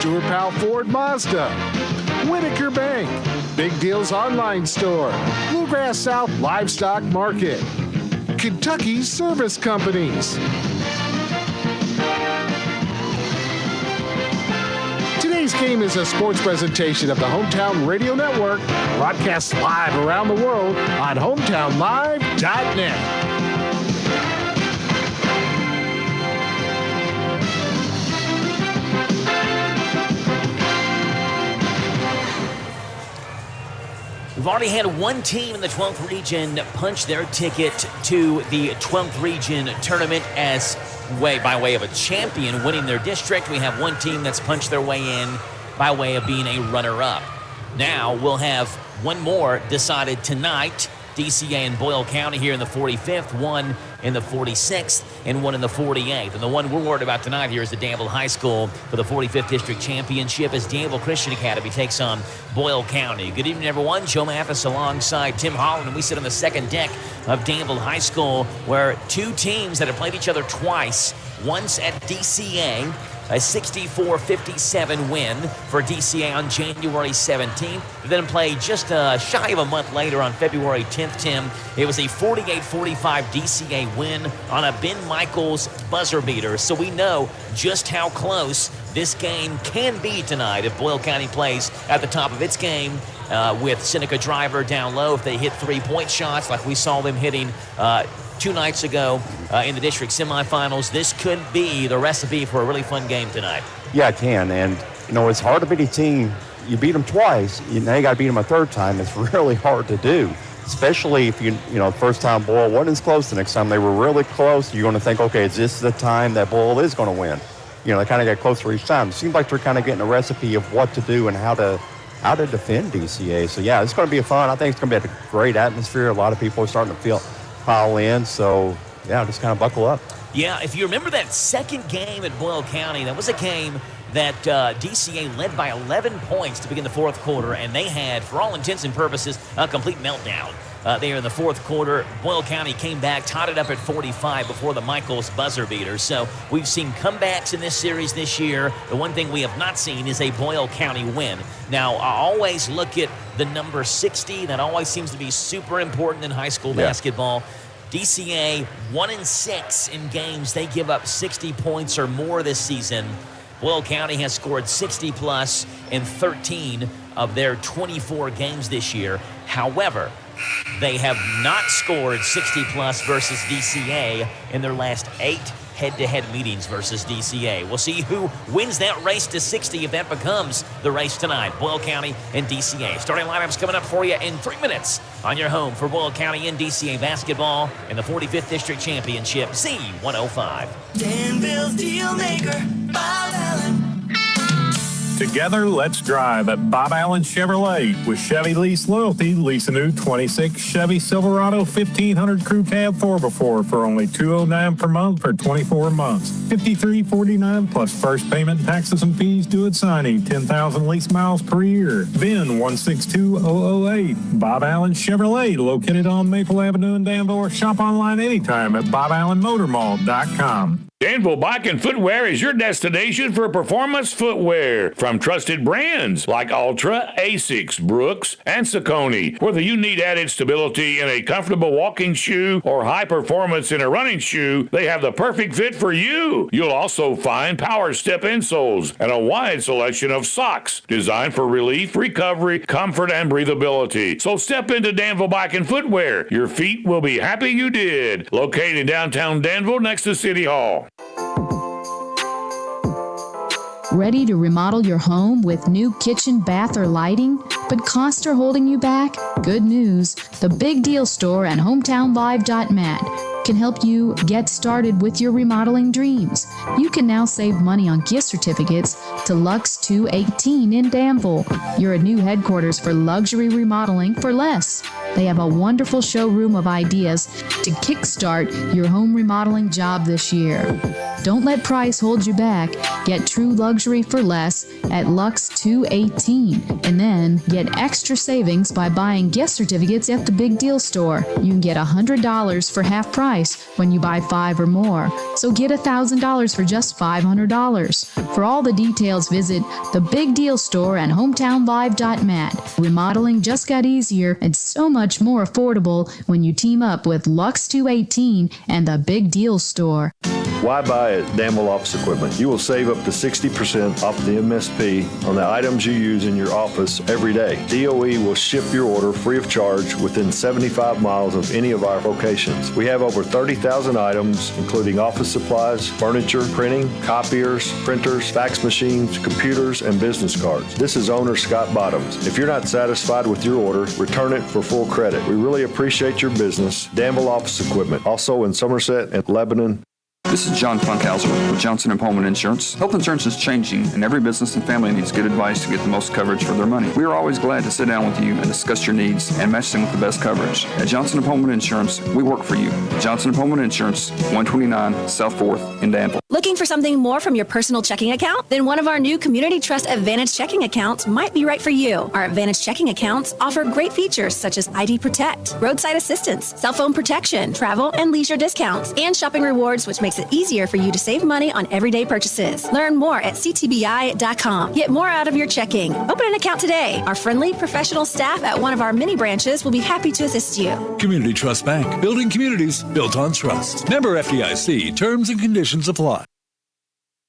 Stuart Powell Ford Mazda, Whitaker Bank, Big Deals Online Store, Bluegrass South Livestock Market, Kentucky Service Companies. Today's game is a sports presentation of the Hometown Radio Network, broadcast live around the world on hometownlive.net. We've already had one team in the 12th region punch their ticket to the 12th region tournament by way of a champion winning their district. We have one team that's punched their way in by way of being a runner-up. Now we'll have one more decided tonight. DCA and Boyle County here in the 45th, one in the 46th, and one in the 48th. And the one we're worried about tonight here is the Danville High School for the 45th District Championship as Danville Christian Academy takes on Boyle County. Good evening, everyone. Joe Mathis alongside Tim Holland, and we sit on the second deck of Danville High School, where two teams that have played each other twice, once at DCA, a 64-57 win for DCA on January 17th. Then played just shy of a month later on February 10th, Tim. It was a 48-45 DCA win on a Ben Michaels buzzer beater. So we know just how close this game can be tonight if Boyle County plays at the top of its game with Seneca Driver down low. If they hit three-point shots like we saw them hitting 2 nights ago in the district semifinals, this could be the recipe for a really fun game tonight. Yeah, it can. And, it's hard to beat a team. You beat them twice. Now you got to beat them a third time. It's really hard to do, especially if first time Boyle wasn't as close. The next time they were really close, you're going to think, okay, is this the time that Boyle is going to win? They kind of get closer each time. It seems like they're kind of getting a recipe of what to do and how to defend DCA. So, yeah, it's going to be fun. I think it's going to be a great atmosphere. A lot of people are starting to pile in. So, yeah, just kind of buckle up. Yeah, if you remember that second game at Boyle County, that was a game that DCA led by 11 points to begin the fourth quarter, and they had, for all intents and purposes, a complete meltdown. There in the fourth quarter, Boyle County came back, tied it up at 45 before the Michaels buzzer beater. So we've seen comebacks in this series this year. The one thing we have not seen is a Boyle County win. Now, I always look at the number 60. That always seems to be super important in high school basketball. DCA 1-6 in games. They give up 60 points or more this season. Boyle County has scored 60-plus in 13 of their 24 games this year. However, they have not scored 60-plus versus DCA in their last 8 head-to-head meetings versus DCA. We'll see who wins that race to 60 if that becomes the race tonight. Boyle County and DCA. Starting lineups coming up for you in 3 minutes on your home for Boyle County and DCA basketball in the 45th District Championship, Z105. Danville's deal maker, Bob Allen. Together, let's drive at Bob Allen Chevrolet. With Chevy Lease Loyalty, lease a new 26 Chevy Silverado 1500 Crew Cab 4x4 for only $209 per month for 24 months. $53.49 plus first payment, taxes, and fees due at signing. 10,000 lease miles per year. VIN 162008. Bob Allen Chevrolet, located on Maple Avenue in Danville, or shop online anytime at BobAllenMotorMall.com. Danville Bike and Footwear is your destination for performance footwear from trusted brands like Ultra, Asics, Brooks, and Saucony. Whether you need added stability in a comfortable walking shoe or high performance in a running shoe, they have the perfect fit for you. You'll also find power step insoles and a wide selection of socks designed for relief, recovery, comfort, and breathability. So step into Danville Bike and Footwear. Your feet will be happy you did. Located in downtown Danville next to City Hall. Ready to remodel your home with new kitchen, bath, or lighting, but costs are holding you back? Good news. The Big Deal Store and HometownLive.net can help you get started with your remodeling dreams. You can now save money on gift certificates to Lux 218 in Danville. You're a new headquarters for luxury remodeling for less. They have a wonderful showroom of ideas to kickstart your home remodeling job this year. Don't let price hold you back. Get true luxury for less at Lux 218, and then get extra savings by buying gift certificates at the Big Deal Store. You can get $100 for half price when you buy 5 or more. So get $1,000 for just $500. For all the details, visit the Big Deal Store and hometownlive.mat. Remodeling just got easier and so much more affordable when you team up with Lux 218 and the Big Deal Store. Why buy at Danville Office Equipment? You will save up to 60% off the MSP on the items you use in your office every day. DOE will ship your order free of charge within 75 miles of any of our locations. We have over 30,000 items, including office supplies, furniture, printing, copiers, printers, fax machines, computers, and business cards. This is owner Scott Bottoms. If you're not satisfied with your order, return it for full credit. We really appreciate your business. Danville Office Equipment, also in Somerset and Lebanon. This is John Funkhauser with Johnson & Pullman Insurance. Health insurance is changing, and every business and family needs good advice to get the most coverage for their money. We are always glad to sit down with you and discuss your needs and match them with the best coverage. At Johnson & Pullman Insurance, we work for you. Johnson & Pullman Insurance, 129 South 4th in Danville. Looking for something more from your personal checking account? Then one of our new Community Trust Advantage checking accounts might be right for you. Our Advantage checking accounts offer great features such as ID Protect, roadside assistance, cell phone protection, travel and leisure discounts, and shopping rewards, which makes it easier for you to save money on everyday purchases. Learn more at ctbi.com. Get more out of your checking. Open an account today. Our friendly, professional staff at one of our mini branches will be happy to assist you. Community Trust Bank. Building communities built on trust. Member FDIC. Terms and conditions apply.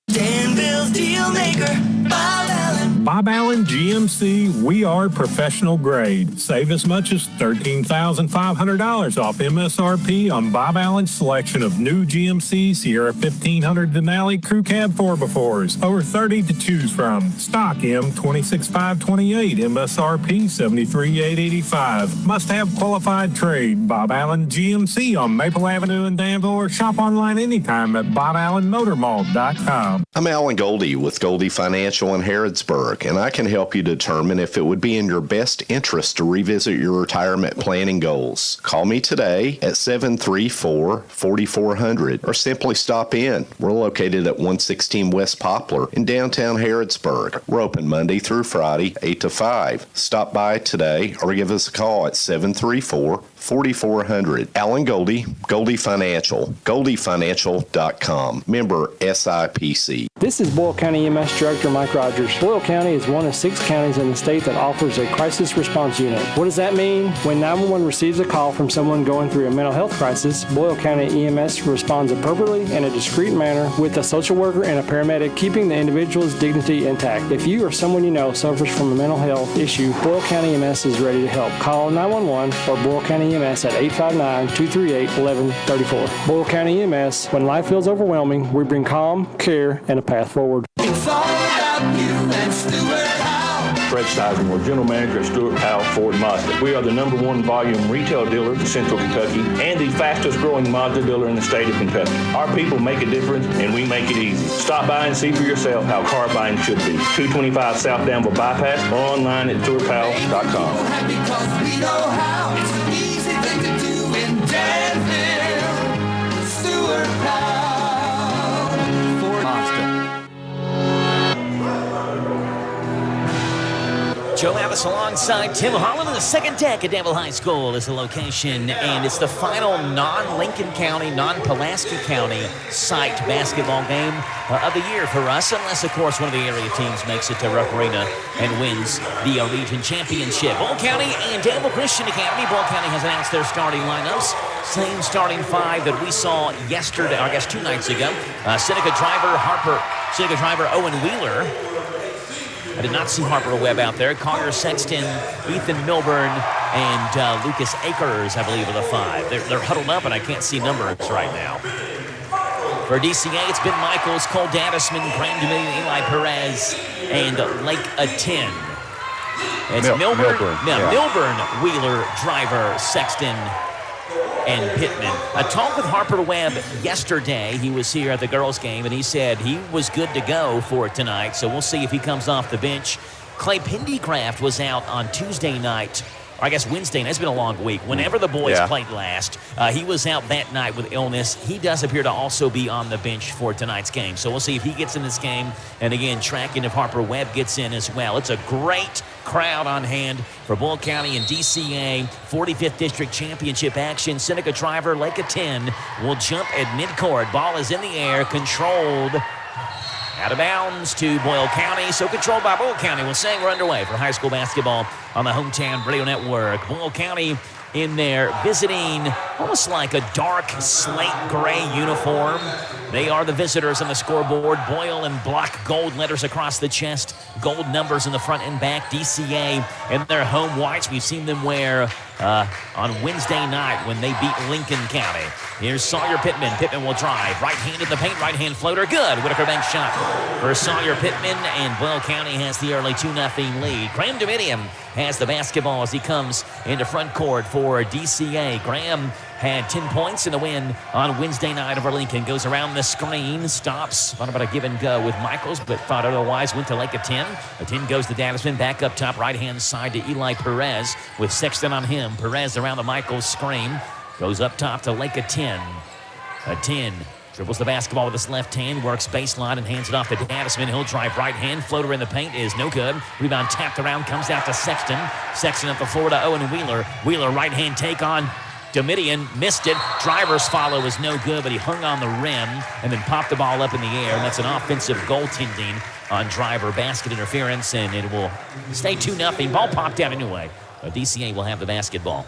Danville's deal maker, Bob Allen. Bob Allen GMC, we are professional grade. Save as much as $13,500 off MSRP on Bob Allen's selection of new GMC Sierra 1500 Denali Crew Cab 4x4s. Over 30 to choose from. Stock M26528, MSRP $73,885. Must have qualified trade. Bob Allen GMC on Maple Avenue in Danville, or shop online anytime at BobAllenMotorMall.com. I'm Alan Goldie with Goldie Financial in Harrodsburg, and I can help you determine if it would be in your best interest to revisit your retirement planning goals. Call me today at 734-4400 or simply stop in. We're located at 116 West Poplar in downtown Harrodsburg. We're open Monday through Friday, 8 to 5. Stop by today or give us a call at 734-4400. Alan Goldie, Goldie Financial, GoldieFinancial.com. Member SIPC. This is Boyle County EMS Director Mike Rogers. Boyle County is one of 6 counties in the state that offers a crisis response unit. What does that mean? When 911 receives a call from someone going through a mental health crisis, Boyle County EMS responds appropriately in a discreet manner with a social worker and a paramedic, keeping the individual's dignity intact. If you or someone you know suffers from a mental health issue, Boyle County EMS is ready to help. Call 911 or Boyle County EMS at 859-238-1134. Boyle County EMS, when life feels overwhelming, we bring calm, care, and a path forward. It's all about you and Stuart Howe. Fred Sizemore, General Manager at Stuart Howe Ford Mazda. We are the #1 volume retail dealer in Central Kentucky and the fastest growing Mazda dealer in the state of Kentucky. Our people make a difference and we make it easy. Stop by and see for yourself how car buying should be. 225 South Danville Bypass or online at StuartHowe.com. Because we know how. It's an easy thing to do in Danville. Stuart Howe. Joe Avis alongside Tim Holland in the second deck at Danville High School is the location, and it's the final non-Lincoln County, non-Pulaski County site basketball game of the year for us, unless, of course, one of the area teams makes it to Rupp Arena and wins the region championship. Boyle County and Danville Christian Academy. Boyle County has announced their starting lineups. Same starting 5 that we saw yesterday, I guess 2 nights ago. Seneca driver Owen Wheeler. I did not see Harper Webb out there. Collier Sexton, Ethan Milburn, and Lucas Akers, I believe, are the 5. They're huddled up, and I can't see numbers right now. For DCA, it's Ben Michaels, Cole Dadisman, Graham Dominion, Eli Perez, and Lake Atin. It's Milburn, Wheeler, Driver, Sexton, and Pittman. I talked with Harper Webb yesterday. He was here at the girls' game, and he said he was good to go for tonight, so we'll see if he comes off the bench. Clay Pendycraft was out on Tuesday night I guess Wednesday, and it's been a long week. Whenever the boys played last, he was out that night with illness. He does appear to also be on the bench for tonight's game. So we'll see if he gets in this game. And again, tracking if Harper Webb gets in as well. It's a great crowd on hand for Boyle County and DCA 45th District Championship action. Seneca driver, Lake of 10, will jump at midcourt. Ball is in the air, controlled out of bounds to Boyle County. So controlled by Boyle County. We'll say we're underway for high school basketball on the Hometown Radio Network. Boyle County in there visiting almost like a dark slate gray uniform. They are the visitors on the scoreboard. Boyle in block gold letters across the chest, gold numbers in the front and back. DCA in their home whites. We've seen them wear on Wednesday night when they beat Lincoln County. Here's Sawyer Pittman. Pittman will drive. Right hand in the paint, right hand floater. Good. Whitaker bank shot for Sawyer Pittman, and Boyle County has the early 2-0 lead. Graham Dominion has the basketball as he comes into front court for DCA. Graham had 10 points in the win on Wednesday night over Lincoln. Goes around the screen, stops, thought about a give and go with Michaels, but thought otherwise, went to Lake of 10. A 10 goes to Davisman, back up top, right-hand side to Eli Perez with Sexton on him. Perez around the Michaels screen, goes up top to Lake of 10. A 10 dribbles the basketball with his left hand, works baseline and hands it off to Davisman. He'll drive right hand, floater in the paint is no good. Rebound tapped around, comes out to Sexton. Sexton up the floor to Owen Wheeler. Wheeler right hand take on Domitian, missed it. Driver's follow is no good, but he hung on the rim and then popped the ball up in the air, and that's an offensive goaltending on Driver. Basket interference, and it will stay 2-0. Ball popped out anyway. DCA will have the basketball.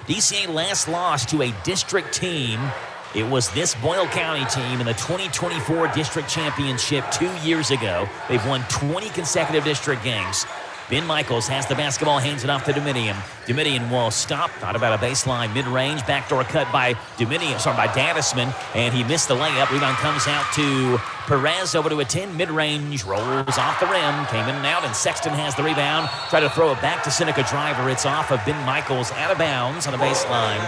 DCA last lost to a district team. It was this Boyle County team in the 2024 district championship 2 years ago. They've won 20 consecutive district games. Ben Michaels has the basketball, hands it off to Domitian. Domitian will stop. Thought about a baseline mid-range. Backdoor cut by Davisman, and he missed the layup. Rebound comes out to Perez over to a 10. Mid-range, rolls off the rim, came in and out, and Sexton has the rebound. Try to throw it back to Seneca Driver. It's off of Ben Michaels, out of bounds on the baseline,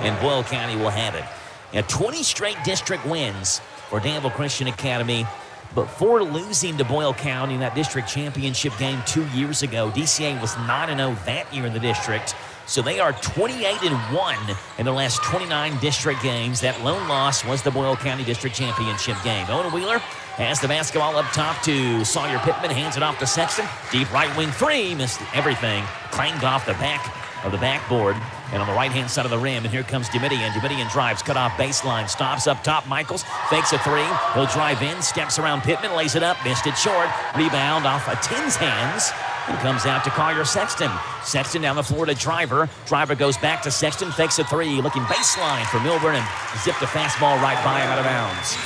and Boyle County will have it. Now, 20 straight district wins for Danville Christian Academy. Before losing to Boyle County in that district championship game 2 years ago, DCA was 9-0 that year in the district. So they are 28-1 in the last 29 district games. That lone loss was the Boyle County district championship game. Owen Wheeler has the basketball up top to Sawyer Pittman, hands it off to Sexton. Deep right wing three, missed everything. Clanged off the back of the backboard and on the right-hand side of the rim, and here comes Domitian. Domitian drives, cut off baseline, stops up top. Michaels fakes a three. He'll drive in, steps around Pittman, lays it up, missed it short. Rebound off a 10's hands and comes out to Collier Sexton. Sexton down the floor to Driver. Driver goes back to Sexton, fakes a three, looking baseline for Milburn, and zipped a fastball right by him out of bounds.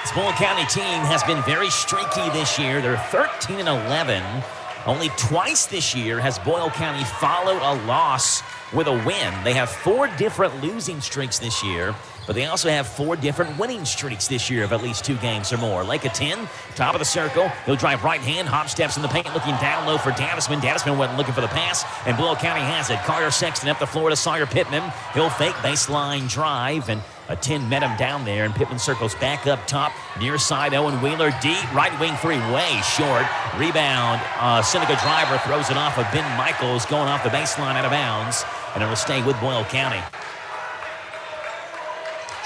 This Boyle County team has been very streaky this year. They're 13-11. Only twice this year has Boyle County followed a loss with a win. They have 4 different losing streaks this year, but they also have 4 different winning streaks this year of at least 2 games or more. Lake of 10, top of the circle. He'll drive right hand, hop steps in the paint, looking down low for Davisman. Davisman wasn't looking for the pass, and Boyle County has it. Collier Sexton up the floor to Sawyer Pittman. He'll fake baseline drive, and a 10 met him down there, and Pittman circles back up top. Near side, Owen Wheeler, deep, right wing three, way short. Rebound, Seneca Driver throws it off of Ben Michaels, going off the baseline out of bounds, and it'll stay with Boyle County.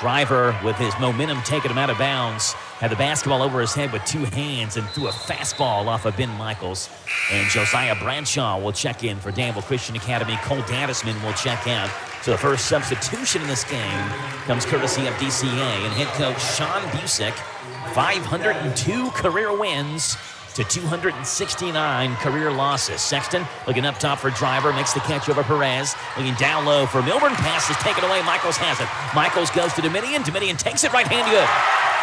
Driver, with his momentum taking him out of bounds, had the basketball over his head with 2 hands and threw a fastball off of Ben Michaels. And Josiah Bradshaw will check in for Danville Christian Academy. Cole Davisman will check out. So the first substitution in this game comes courtesy of DCA and head coach Sean Busick. 502 career wins to 269 career losses. Sexton looking up top for Driver, makes the catch over Perez. Looking down low for Milburn, pass is taken away. Michaels has it. Michaels goes to Domitian. Domitian takes it right hand good.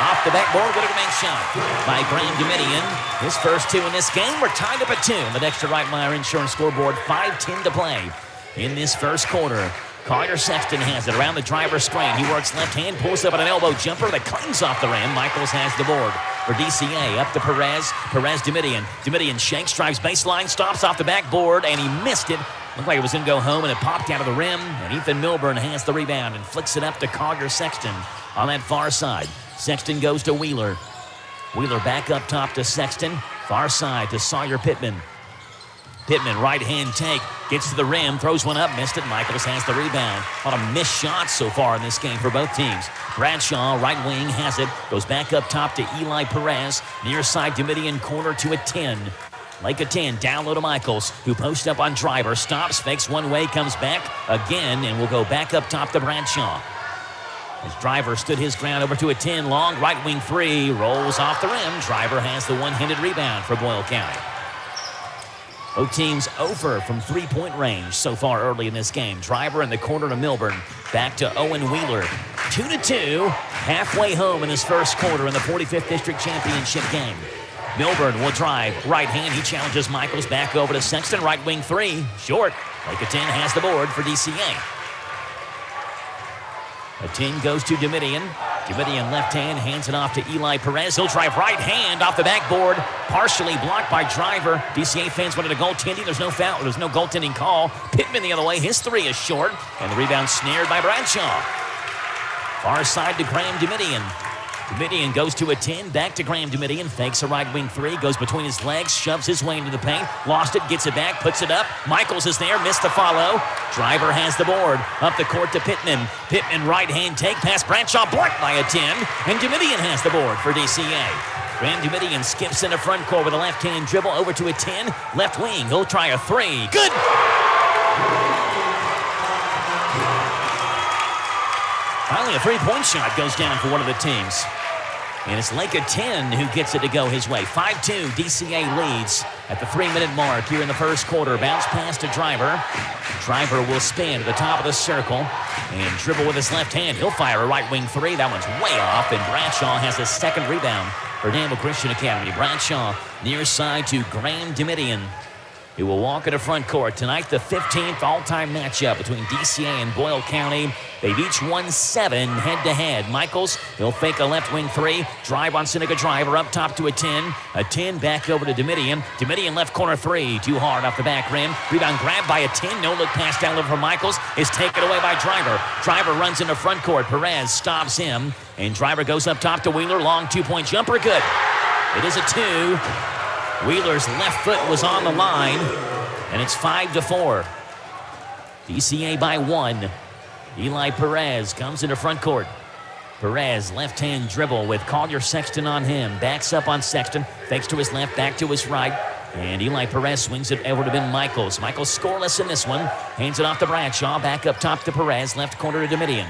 Off the backboard, Whitaker bank shot by Graham Domitian. His first 2 in this game. We're tied up at 2 on the Dexter Reitmeyer Insurance scoreboard. 5:10 to play in this first quarter. Collier Sexton has it around the Driver's screen. He works left hand, pulls up on an elbow jumper that clings off the rim. Michaels has the board for DCA. Up to Perez. Perez Domitian. Domitian shakes, drives baseline, stops off the backboard, and he missed it. Looked like it was going to go home, and it popped out of the rim. And Ethan Milburn has the rebound and flicks it up to Collier Sexton on that far side. Sexton goes to Wheeler. Wheeler back up top to Sexton. Far side to Sawyer Pittman. Pittman, right-hand take, gets to the rim, throws one up, missed it. Michaels has the rebound. A lot of missed shots so far in this game for both teams. Bradshaw, right wing, has it. Goes back up top to Eli Perez. Near side, Domitian corner to a 10. Lake a 10, down low to Michaels, who posts up on Driver, stops, fakes one way, comes back again, and will go back up top to Bradshaw. As Driver stood his ground over to a 10, long right wing three, rolls off the rim. Driver has the one-handed rebound for Boyle County. Both teams over from three-point range so far early in this game. Driver in the corner to Milburn. Back to Owen Wheeler. 2-2, halfway home in this first quarter in the 45th District Championship game. Milburn will drive. Right hand, he challenges Michaels back over to Sexton. Right wing three, short. Lake a 10 has the board for DCA. A 10 goes to Domitian. Domitian left hand, hands it off to Eli Perez. He'll drive right hand off the backboard. Partially blocked by Driver. DCA fans wanted a goaltending. There's no foul. There's no goaltending call. Pittman the other way. His three is short. And the rebound snared by Bradshaw. Far side to Graham Domitian. Domitian goes to a 10, back to Graham Domitian, fakes a right wing three, goes between his legs, shoves his way into the paint, lost it, gets it back, puts it up. Michaels is there, missed the follow. Driver has the board, up the court to Pittman. Pittman right hand take, past Bradshaw, blocked by a 10, and Domitian has the board for DCA. Graham Domitian skips into front court with a left hand dribble over to a 10, left wing, he'll try a three, good! Finally, a three-point shot goes down for one of the teams. And it's Lake a 10 who gets it to go his way. 5-2, DCA leads at the 3-minute mark here in the first quarter. Bounce pass to Driver. Driver will spin to the top of the circle and dribble with his left hand. He'll fire a right wing three. That one's way off, and Bradshaw has a second rebound for Danville Christian Academy. Bradshaw near side to Graham Domitian, who will walk into front court. Tonight, the 15th all-time matchup between DCA and Boyle County. They've each won 7 head-to-head. Michaels, he'll fake a left wing three. Drive on Seneca Driver, up top to a 10. A 10 back over to Domitian. Domitian left corner three. Too hard off the back rim. Rebound grabbed by a 10. No look pass down low from Michaels. Is taken away by Driver. Driver runs into front court. Perez stops him. And Driver goes up top to Wheeler. Long two-point jumper. Good. It is a 2. Wheeler's left foot was on the line, and it's 5-4. DCA by 1. Eli Perez comes into front court. Perez, left-hand dribble with Collier Sexton on him. Backs up on Sexton, fakes to his left, back to his right. And Eli Perez swings it over to Ben Michaels. Michaels scoreless in this one. Hands it off to Bradshaw, back up top to Perez, left corner to Domitian.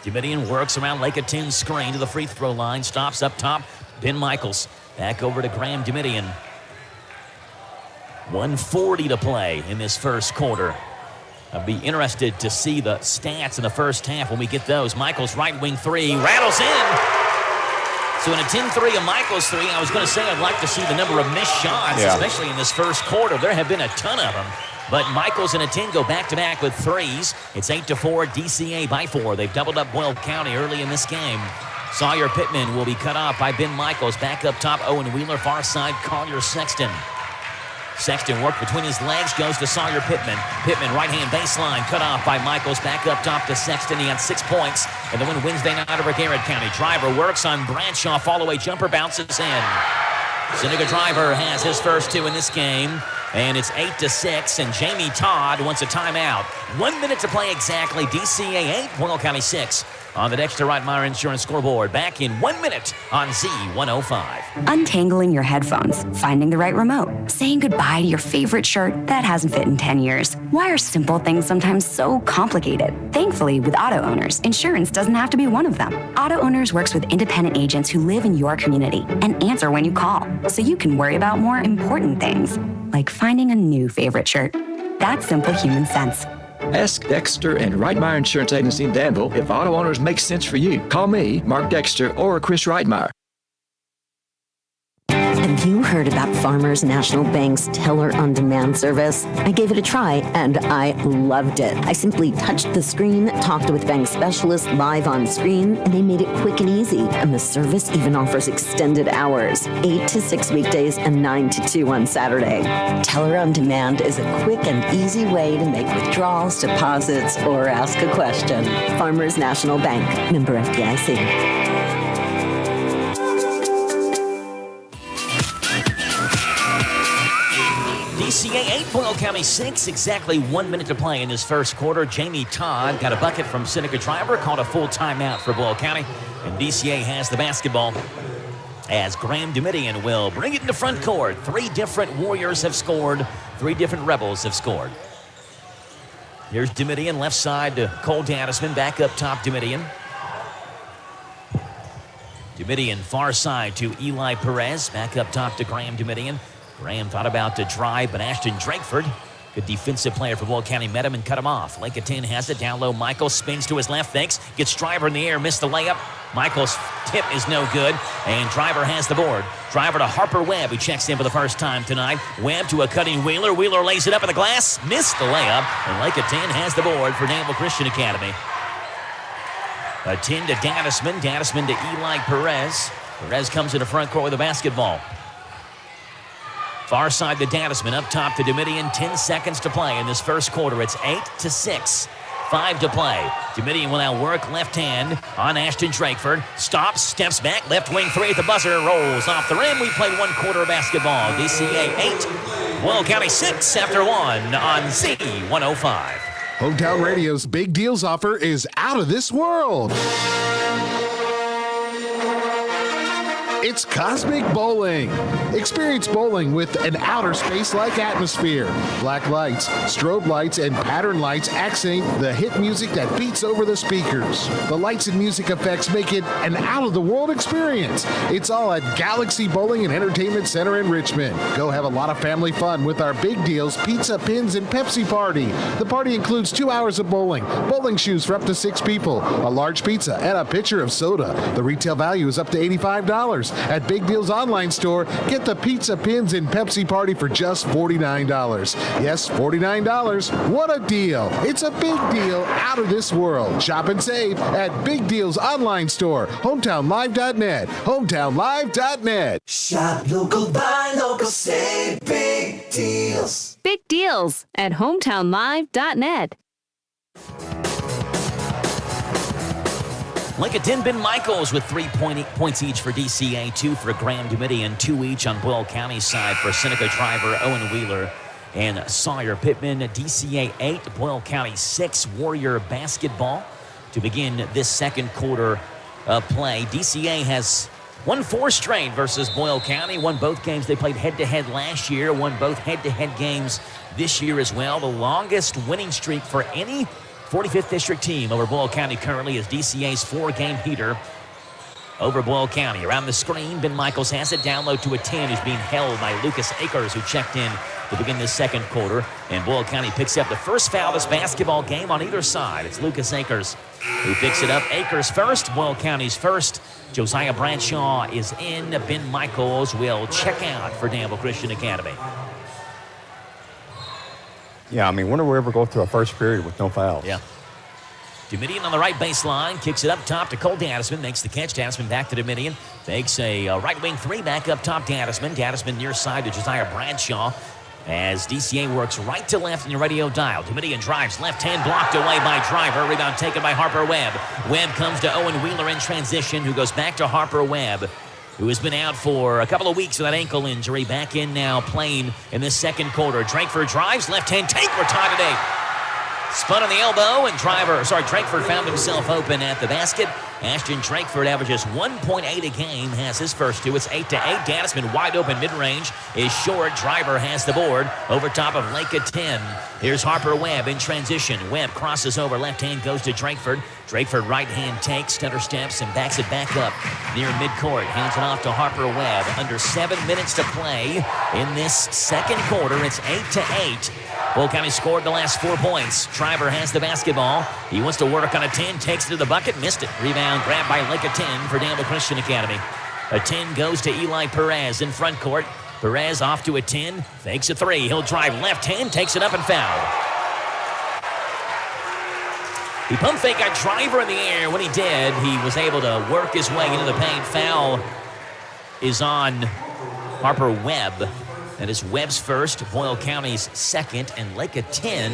Domitian works around Lake a 10 screen to the free throw line, stops up top. Ben Michaels. Back over to Graham Domitian. 1:40 to play in this first quarter. I'll be interested to see the stats in the first half when we get those. Michaels right wing three rattles in. So in a 10-3, a Michaels three, I was going to say I'd like to see the number of missed shots, especially in this first quarter. There have been a ton of them. But Michaels and a 10 go back-to-back with threes. It's 8-4, DCA by 4. They've doubled up Boyle County early in this game. Sawyer Pittman will be cut off by Ben Michaels. Back up top, Owen Wheeler. Far side, Collier Sexton. Sexton worked between his legs, goes to Sawyer Pittman. Pittman, right-hand baseline, cut off by Michaels. Back up top to Sexton. He had 6 points and the win Wednesday night over Garrett County. Driver works on Bradshaw. Fall-away jumper bounces in. Seneca Driver has his first 2 in this game. And it's 8-6, and Jamie Todd wants a timeout. 1 minute to play exactly. DCA 8, Boyle County 6. On the Dexter Reitmeyer Insurance scoreboard, back in 1 minute on Z105. Untangling your headphones, finding the right remote, saying goodbye to your favorite shirt that hasn't fit in 10 years. Why are simple things sometimes so complicated? Thankfully, with Auto Owners, insurance doesn't have to be one of them. Auto Owners works with independent agents who live in your community and answer when you call, so you can worry about more important things, like finding a new favorite shirt. That's simple human sense. Ask Dexter and Reitmeyer Insurance Agency in Danville if Auto Owners makes sense for you. Call me, Mark Dexter, or Chris Reitmeyer. Have you heard about Farmers National Bank's Teller on Demand service? I gave it a try and I loved it. I simply touched the screen, talked with bank specialists live on screen, and they made it quick and easy. And the service even offers extended hours, 8 to 6 weekdays and 9 to 2 on Saturday. Teller on Demand is a quick and easy way to make withdrawals, deposits, or ask a question. Farmers National Bank, member FDIC. DCA 8, Boyle County 6. Exactly 1 minute to play in this first quarter. Jamie Todd got a bucket from Seneca Driver, called a full timeout for Boyle County. And DCA has the basketball as Graham Domitian will bring it into front court. 3 different Warriors have scored. 3 different Rebels have scored. Here's Domitian, left side to Cole Danisman. Back up top, Domitian. Domitian, far side to Eli Perez. Back up top to Graham Domitian. Graham thought about the drive, but Ashton Drakeford, good defensive player for Boyle County, met him and cut him off. Lake 10 has it. Down low, Michael spins to his left, thanks. Gets Driver in the air, missed the layup. Michael's tip is no good, and Driver has the board. Driver to Harper Webb, who checks in for the first time tonight. Webb to a cutting Wheeler. Wheeler lays it up in the glass, missed the layup, and Lake 10 has the board for Danville Christian Academy. A 10 to Danisman. Danisman to Eli Perez. Perez comes into front court with the basketball. Far side to Danisman. Up top to Domitian. 10 seconds to play in this first quarter. It's 8-6. 5 to play. Domitian will now work left hand on Ashton Drakeford. Stops, steps back. Left wing 3 at the buzzer. Rolls off the rim. We played 1 quarter of basketball. DCA 8. Boyle County 6 after 1 on Z105. Hometown Radio's Big Deals offer is out of this world. It's Cosmic Bowling. Experience bowling with an outer space-like atmosphere. Black lights, strobe lights, and pattern lights accent the hit music that beats over the speakers. The lights and music effects make it an out-of-the-world experience. It's all at Galaxy Bowling and Entertainment Center in Richmond. Go have a lot of family fun with our Big Deals Pizza, Pins, and Pepsi party. The party includes 2 hours of bowling, bowling shoes for up to 6 people, a large pizza, and a pitcher of soda. The retail value is up to $85. At Big Deal's online store, get the pizza, pins, and Pepsi party for just $49. Yes, $49. What a deal. It's a big deal out of this world. Shop and save at Big Deal's online store, hometownlive.net, hometownlive.net. Shop local, buy local, save big deals. Big deals at hometownlive.net. Lake 10, Ben Michaels with 3 points each for DCA, 2 for Graham Domitian, 2 each on Boyle County side for Seneca Driver, Owen Wheeler, and Sawyer Pittman. DCA 8, Boyle County 6, Warrior basketball to begin this second quarter of play. DCA has won 4 straight versus Boyle County, won both games they played head-to-head last year, won both head-to-head games this year as well. The longest winning streak for any 45th District team over Boyle County currently is DCA's 4-game heater over Boyle County. Around the screen, Ben Michaels has it down low to a 10, who's being held by Lucas Akers, who checked in to begin this second quarter. And Boyle County picks up the first foul of this basketball game on either side. It's Lucas Akers who picks it up. Akers first, Boyle County's first. Josiah Bradshaw is in. Ben Michaels will check out for Danville Christian Academy. Yeah, I mean, when do we ever go through a first period with no fouls? Yeah. Domitian on the right baseline, kicks it up top to Cole Danisman, makes the catch. Danisman back to Domitian, takes a right wing 3, back up top Danisman. Danisman near side to Josiah Bradshaw as DCA works right to left in the radio dial. Domitian drives, left hand blocked away by Driver. Rebound taken by Harper Webb. Webb comes to Owen Wheeler in transition, who goes back to Harper Webb, who has been out for a couple of weeks with that ankle injury. Back in now, playing in this second quarter. Drakeford drives, left-hand take, we're tied at 8. Spun on the elbow, and Drakeford found himself open at the basket. Ashton Drakeford averages 1.8 a game, has his first 2. It's 8-8. Danisman wide open mid-range is short. Driver has the board over top of Lake 10. Here's Harper Webb in transition. Webb crosses over, left hand goes to Drakeford. Drakeford right hand takes, stutter steps, and backs it back up near midcourt. Hands it off to Harper Webb. Under 7 minutes to play in this second quarter. It's 8-8. Boyle County scored the last 4 points. Driver has the basketball. He wants to work on a 10, takes it to the bucket, missed it. Rebound grabbed by Lake 10 for Danville Christian Academy. A 10 goes to Eli Perez in front court. Perez off to a 10, fakes a 3. He'll drive left hand, takes it up and foul. He pump fake got Driver in the air. When he did, he was able to work his way into the paint. Foul is on Harper Webb. That is Webb's first, Boyle County's second, and Lake 10,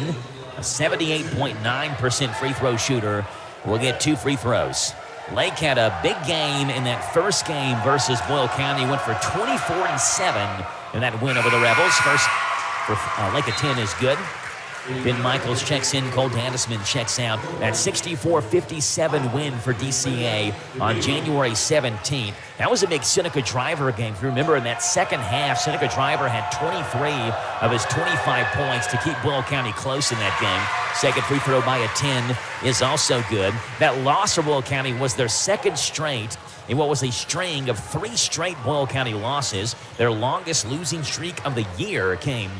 a 78.9% free throw shooter, will get 2 free throws. Lake had a big game in that first game versus Boyle County. Went for 24-7 in that win over the Rebels. First for Lake of 10 is good. Ben Michaels checks in. Cole Dandisman checks out. That 64-57 win for DCA on January 17th. That was a big Seneca Driver game. If you remember, in that second half, Seneca Driver had 23 of his 25 points to keep Boyle County close in that game. Second free throw by a 10 is also good. That loss for Boyle County was their second straight in what was a string of 3 straight Boyle County losses. Their longest losing streak of the year came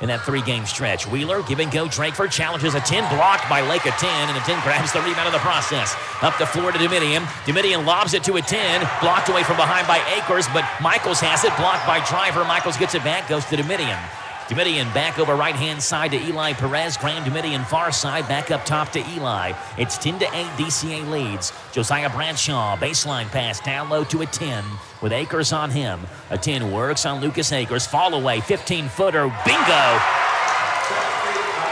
in that 3-game stretch. Wheeler, give and go. Drakeford challenges a 10, blocked by Lake of 10, and a 10 grabs the rebound in the process. Up the floor to Domitian. Domitian lobs it to a 10, blocked away from behind by Akers, but Michaels has it, blocked by Driver. Michaels gets it back, goes to Domitian. Domitian back over right-hand side to Eli Perez. Graham Domitian far side, back up top to Eli. It's 10-8 DCA leads. Josiah Bradshaw, baseline pass down low to a 10 with Akers on him. A 10 works on Lucas Akers. Fall away, 15-footer, bingo!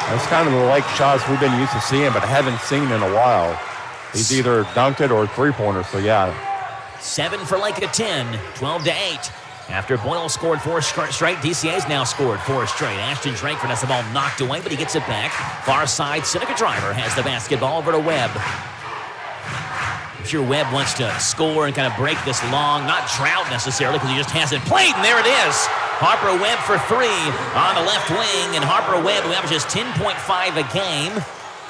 That's kind of the Lake shots we've been used to seeing, but haven't seen in a while. He's either dunked it or a three-pointer, so yeah. 7 for Lake of 10, 12-8. After Boyle scored 4 straight, DCA's now scored 4 straight. Ashton Drakeford has the ball knocked away, but he gets it back. Far side, Seneca Driver has the basketball over to Webb. I'm sure Webb wants to score and kind of break this long, not drought necessarily, because he just hasn't played, and there it is. Harper Webb for 3 on the left wing, and Harper Webb, who averages 10.5 a game,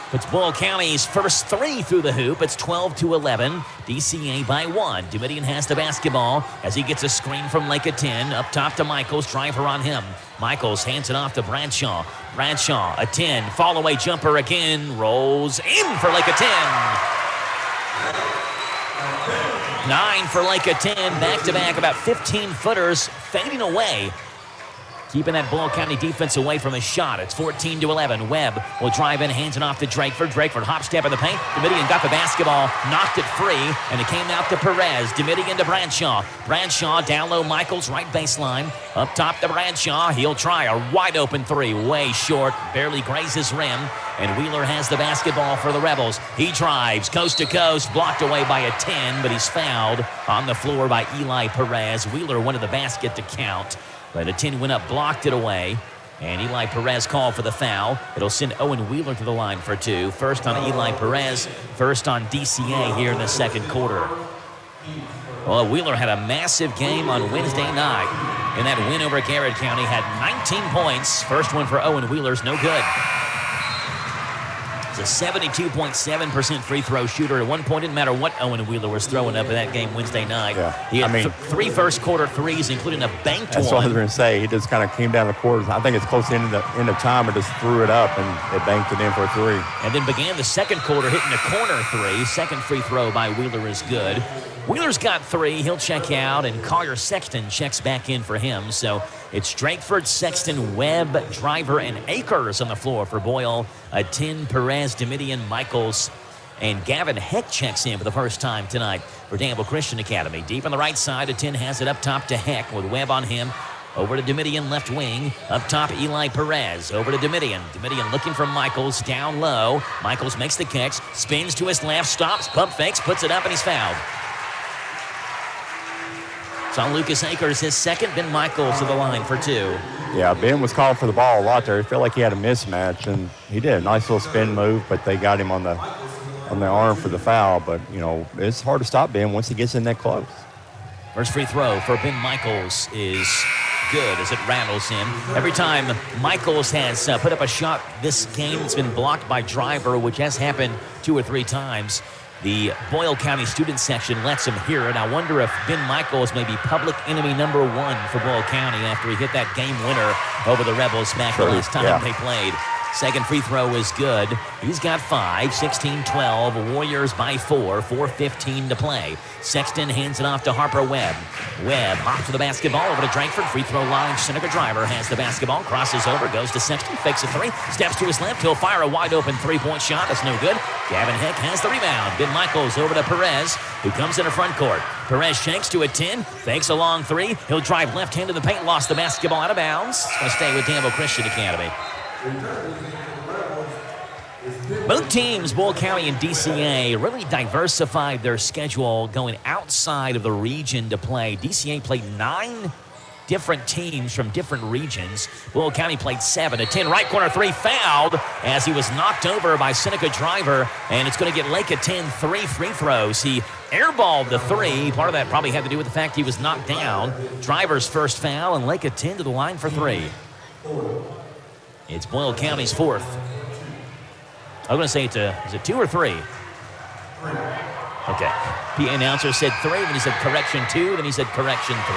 puts Boyle County's first 3 through the hoop. It's 12-11. DCA by 1. Domitian has the basketball as he gets a screen from Lake of 10. Up top to Michaels. Driver on him. Michaels hands it off to Bradshaw. Bradshaw, a 10. Fall away jumper again. Rolls in for Lake of 10. 9 for Lake of 10. Back-to-back, about 15-footers fading away. Keeping that Boyle County defense away from a shot. It's 14-11. Webb will drive in, hands it off to Drakeford. Drakeford hop step in the paint. Domitian got the basketball, knocked it free, and it came out to Perez. Domitian to Bradshaw. Bradshaw down low, Michaels right baseline. Up top to Bradshaw. He'll try a wide open 3, way short, barely grazes rim. And Wheeler has the basketball for the Rebels. He drives coast to coast, blocked away by a 10, but he's fouled on the floor by Eli Perez. Wheeler wanted the basket to count, but a 10 went up, blocked it away, and Eli Perez called for the foul. It'll send Owen Wheeler to the line for 2. First on Eli Perez, first on DCA here in the second quarter. Well, Wheeler had a massive game on Wednesday night, and that win over Garrett County had 19 points. First one for Owen Wheeler's no good. He's a 72.7% free throw shooter. At one point, it didn't matter what Owen Wheeler was throwing up in that game Wednesday night. Yeah. He had 3 first-quarter threes, including a banked That's one. what I was going to say. He just kind of came down the court. I think it's close to the end of time and just threw it up, and it banked it in for a 3. And then began the second quarter hitting a corner 3. Second free throw by Wheeler is good. Wheeler's got 3. He'll check out, and Collier Sexton checks back in for him. So it's Drakeford, Sexton, Webb, Driver, and Akers on the floor for Boyle. A 10, Perez, Domitian, Michaels, and Gavin Heck checks in for the first time tonight for Danville Christian Academy. Deep on the right side, a 10 has it up top to Heck with Webb on him. Over to Domitian, left wing. Up top, Eli Perez. Over to Domitian. Domitian looking for Michaels, down low. Michaels makes the catch, spins to his left, stops, pump fakes, puts it up, and he's fouled. It's on Lucas Akers, his second. Ben Michaels to the line for 2. Yeah, Ben was calling for the ball a lot there. He felt like he had a mismatch, and he did a nice little spin move, but they got him on the arm for the foul. But, you know, it's hard to stop Ben once he gets in that close. First free throw for Ben Michaels is good as it rattles him. Every time Michaels has put up a shot this game, it's been blocked by Driver, which has happened 2 or 3 times. The Boyle County student section lets him hear it. I wonder if Ben Michaels may be public enemy number 1 for Boyle County after he hit that game winner over the Rebels back the last time they played. Second free throw is good. He's got 5, 16-12. Warriors by 4, 4:15 to play. Sexton hands it off to Harper Webb. Webb hops to the basketball over to Drakeford. Free throw line. Seneca Driver has the basketball. Crosses over, goes to Sexton. Fakes a 3. Steps to his left. He'll fire a wide open 3-point shot. That's no good. Gavin Heck has the rebound. Ben Michaels over to Perez, who comes into front court. Perez shanks to a 10. Fakes a long 3. He'll drive left hand to the paint. Lost the basketball out of bounds. It's going to stay with Danville Christian Academy. Both teams, Boyle County and DCA, really diversified their schedule going outside of the region to play. DCA played 9 different teams from different regions. Boyle County played 7. A 10 right corner 3 fouled as he was knocked over by Seneca Driver, and it's going to get Lake of 10 3 free throws. He airballed the 3. Part of that probably had to do with the fact he was knocked down. Driver's first foul, and Lake of 10 to the line for 3. It's Boyle County's 4th. I'm going to say is it 2 or 3? Okay. PA announcer said 3, then he said correction 2, then he said correction 3.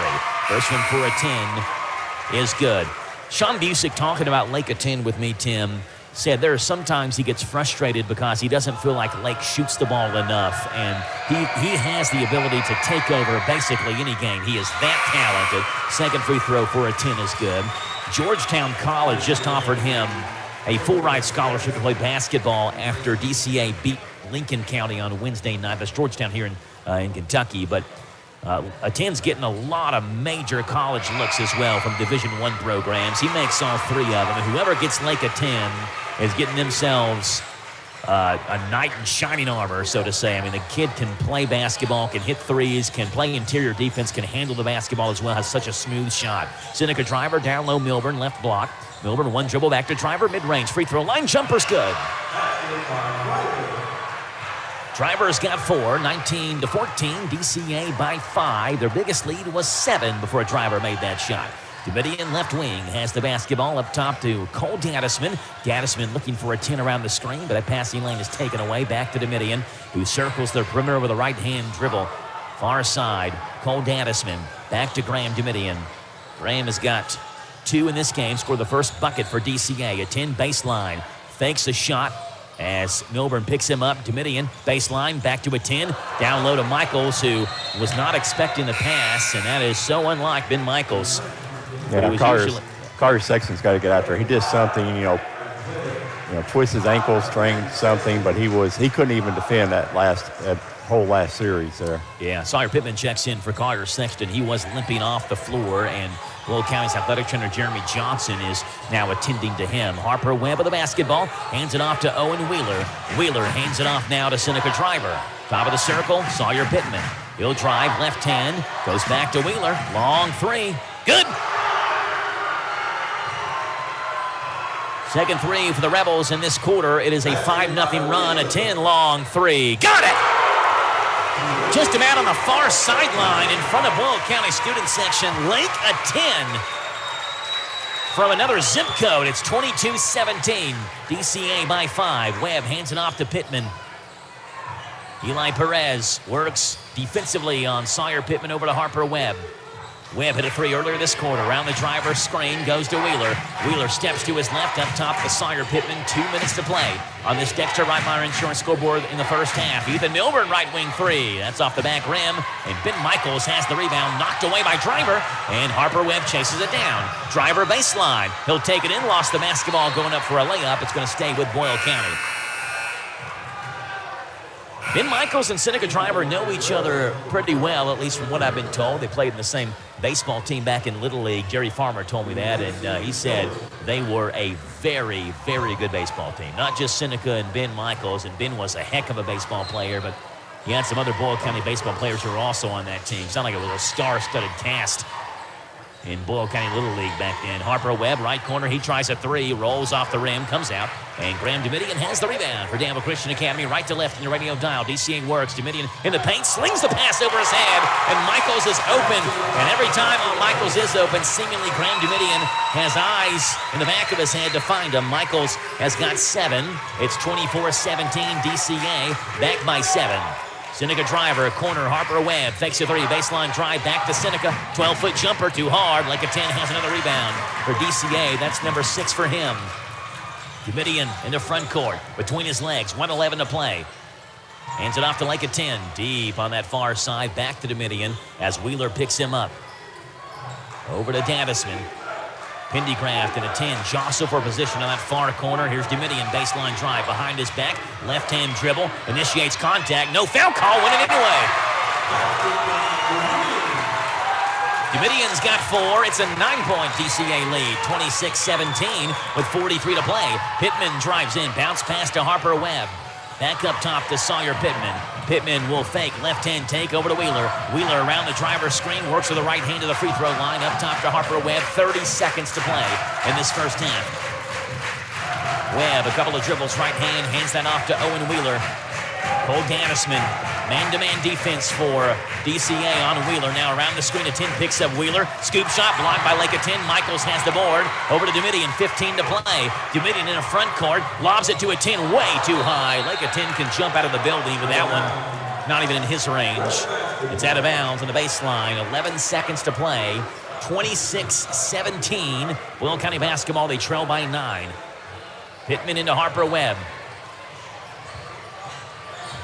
First one for a 10 is good. Sean Busick talking about Lake of 10 with me, Tim, said there are sometimes he gets frustrated because he doesn't feel like Lake shoots the ball enough, and he has the ability to take over basically any game. He is that talented. Second free throw for a 10 is good. Georgetown College just offered him a full-ride scholarship to play basketball after DCA beat Lincoln County on Wednesday night. That's Georgetown here in Kentucky, but a 10's getting a lot of major college looks as well from Division I programs. He makes all 3 of them, and whoever gets Lake of 10 is getting themselves a knight in shining armor, so to say. I mean, the kid can play basketball, can hit threes, can play interior defense, can handle the basketball as well, has such a smooth shot. Seneca Driver, down low, Milburn, left block. Milburn, 1 dribble back to Driver, mid-range, free throw line, jumper's good. Driver's got 4, 19-14, DCA by 5. Their biggest lead was 7 before Driver made that shot. Domitian left wing has the basketball up top to Cole Gaddisman. Gaddisman looking for a 10 around the screen, but that passing lane is taken away. Back to Domitian, who circles the perimeter with a right-hand dribble. Far side, Cole Gaddisman. Back to Graham Domitian. Graham has got 2 in this game, scored the first bucket for DCA. A 10 baseline, fakes a shot as Milburn picks him up. Domitian, baseline, back to a 10. Down low to Michaels, who was not expecting the pass, and that is so unlike Ben Michaels. Yeah, Carter Sexton's got to get out there. He did something, twist his ankle, strained something, but he couldn't even defend that whole last series there. Yeah, Sawyer Pittman checks in for Carter Sexton. He was limping off the floor, and Boyle County's athletic trainer Jeremy Johnson is now attending to him. Harper Webb with the basketball, hands it off to Owen Wheeler. Wheeler hands it off now to Seneca Driver. Top of the circle, Sawyer Pittman. He'll drive left hand, goes back to Wheeler. Long 3, good. Second 3 for the Rebels in this quarter. It is a 5-0 run, a 10 long 3. Got it! Just about on the far sideline in front of Boyle County student section. Lake a 10 from another zip code. It's 22-17. DCA by 5. Webb hands it off to Pittman. Eli Perez works defensively on Sawyer Pittman over to Harper Webb. Webb hit a 3 earlier this quarter. Around the driver's screen, goes to Wheeler. Wheeler steps to his left up top for Sawyer Pittman. 2 minutes to play on this Dexter Reitmeyer Insurance scoreboard in the first half. Ethan Milburn, right wing 3. That's off the back rim. And Ben Michaels has the rebound, knocked away by Driver. And Harper Webb chases it down. Driver baseline. He'll take it in, lost the basketball going up for a layup. It's going to stay with Boyle County. Ben Michaels and Seneca Driver know each other pretty well, at least from what I've been told. They played in the same baseball team back in Little League. Jerry Farmer told me that, and he said they were a very, very good baseball team. Not just Seneca and Ben Michaels, and Ben was a heck of a baseball player, but he had some other Boyle County baseball players who were also on that team. Sounded like it was a star-studded cast in Boyle County Little League back then. Harper Webb, right corner, he tries a 3, rolls off the rim, comes out, and Graham Domitian has the rebound for Danville Christian Academy, right to left in the radio dial. DCA works, Domitian in the paint, slings the pass over his head, and Michaels is open, and every time Michaels is open, seemingly Graham Domitian has eyes in the back of his head to find him. Michaels has got 7. It's 24-17, DCA, back by 7. Seneca Driver, corner, Harper Webb, fakes a 3, baseline drive, back to Seneca, 12-foot jumper, too hard. Like a 10 has another rebound for DCA. That's number 6 for him. Domitian in the front court, between his legs, 1:11 to play. Hands it off to Lake of 10, deep on that far side, back to Domitian as Wheeler picks him up. Over to Gaddisman. Pendycraft and a 10, jostle for position on that far corner. Here's Domitian, baseline drive behind his back. Left-hand dribble, initiates contact. No foul call, win it anyway. Domitian's got 4. It's a 9-point DCA lead, 26-17 with 43 to play. Pittman drives in, bounce pass to Harper Webb. Back up top to Sawyer Pittman. Pittman will fake. Left-hand take over to Wheeler. Wheeler around the driver's screen. Works with the right hand to the free throw line. Up top to Harper Webb. 30 seconds to play in this first half. Webb, a couple of dribbles right hand. Hands that off to Owen Wheeler. Cole Gannisman, man-to-man defense for DCA on Wheeler. Now around the screen, a 10 picks up Wheeler. Scoop shot blocked by Lake of 10. Michaels has the board. Over to Domitian, 15 to play. Domitian in a front court, lobs it to a 10, way too high. Lake of 10 can jump out of the building with that one. Not even in his range. It's out of bounds on the baseline. 11 seconds to play. 26-17. Will County basketball, they trail by 9. Pittman into Harper Webb.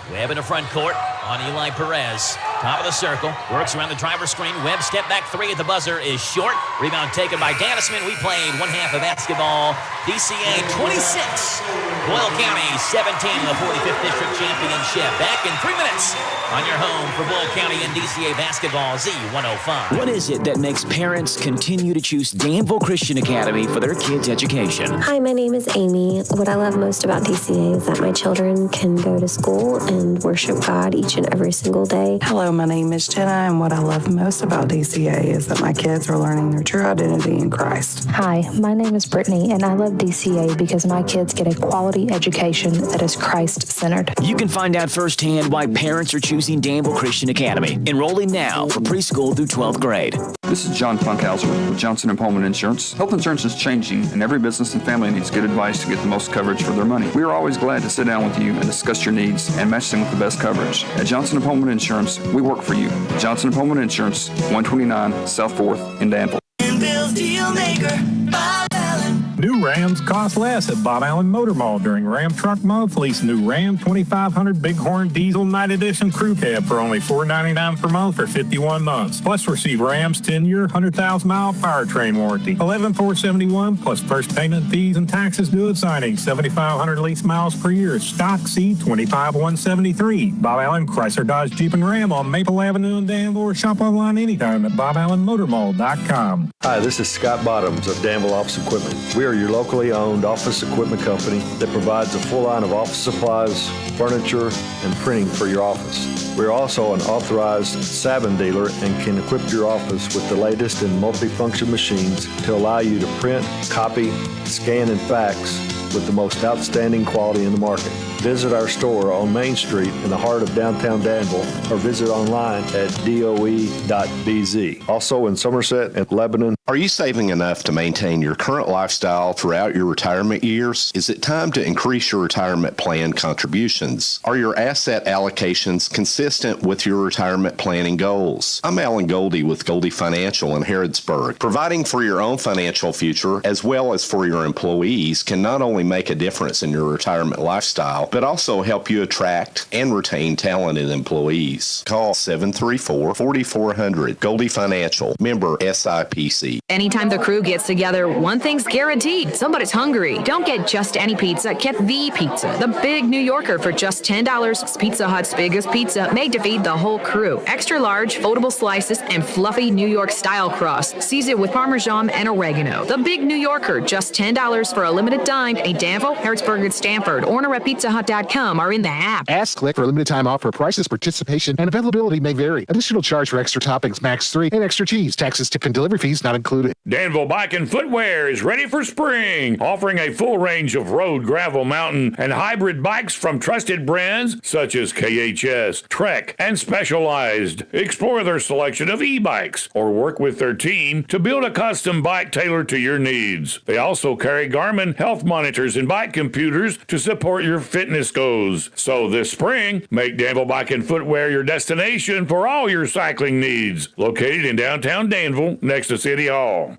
Webb in the front court on Eli Perez. Top of the circle. Works around the driver's screen. Webb step back three at the buzzer is short. Rebound taken by Gannisman. We played one half of basketball. DCA 26. Boyle County 17 in the 45th District Championship. Back in 3 minutes on your home for Boyle County and DCA basketball Z105. What is it that makes parents continue to choose Danville Christian Academy for their kids' education? Hi, my name is Amy. What I love most about DCA is that my children can go to school and worship God each and every single day. Hello, my name is Jenna, and what I love most about DCA is that my kids are learning their true identity in Christ. Hi, my name is Brittany, and I love DCA because my kids get a quality education that is Christ-centered. You can find out firsthand why parents are choosing Danville Christian Academy. Enrolling now for preschool through 12th grade. This is John Funkhauser with Johnson & Pullman Insurance. Health insurance is changing, and every business and family needs good advice to get the most coverage for their money. We are always glad to sit down with you and discuss your needs and match them with the best coverage. At Johnson & Pullman Insurance, we work for you. Johnson & Pullman Insurance, 129 South 4th in Danville. Danville's deal maker, Bob Allen. New Rams cost less at Bob Allen Motor Mall during Ram Truck Month. Lease new Ram 2500 Bighorn Diesel Night Edition Crew Cab for only $499 per month for 51 months. Plus receive Ram's 10-year, 100,000-mile powertrain warranty. $11,471 plus first payment, fees, and taxes due at signing. 7,500 lease miles per year. Stock C 25,173. Bob Allen Chrysler Dodge Jeep and Ram on Maple Avenue in Danville, or shop online anytime at BobAllenMotorMall.com. Hi, this is Scott Bottoms of Danville Office Equipment. We are your locally owned office equipment company that provides a full line of office supplies, furniture, and printing for your office. We are also an authorized Savin dealer and can equip your office with the latest in multifunction machines to allow you to print, copy, scan, and fax with the most outstanding quality in the market. Visit our store on Main Street in the heart of downtown Danville or visit online at doe.bz. Also in Somerset and Lebanon. Are you saving enough to maintain your current lifestyle throughout your retirement years? Is it time to increase your retirement plan contributions? Are your asset allocations consistent with your retirement planning goals? I'm Alan Goldie with Goldie Financial in Harrodsburg. Providing for your own financial future as well as for your employees can not only make a difference in your retirement lifestyle, but also help you attract and retain talented employees. Call 734-4400. Goldie Financial, member SIPC. Anytime the crew gets together, one thing's guaranteed. Somebody's hungry. Don't get just any pizza. Get the pizza. The Big New Yorker for just $10. It's Pizza Hut's biggest pizza, made to feed the whole crew. Extra large, foldable slices, and fluffy New York style crust. Seasoned with Parmesan and oregano. The Big New Yorker, just $10 for a limited time. A Danville, Harrodsburg, and Stanford. Order at pizzahut.com or in the app. Ask Click for a limited time offer. Prices, participation, and availability may vary. Additional charge for extra toppings, max 3, and extra cheese. Taxes, tip, and delivery fees not included. Danville Bike and Footwear is ready for spring, offering a full range of road, gravel, mountain, and hybrid bikes from trusted brands such as KHS, Trek, and Specialized. Explore their selection of e-bikes or work with their team to build a custom bike tailored to your needs. They also carry Garmin health monitors and bike computers to support your fitness goals. So this spring, make Danville Bike and Footwear your destination for all your cycling needs. Located in downtown Danville, next to City Hall.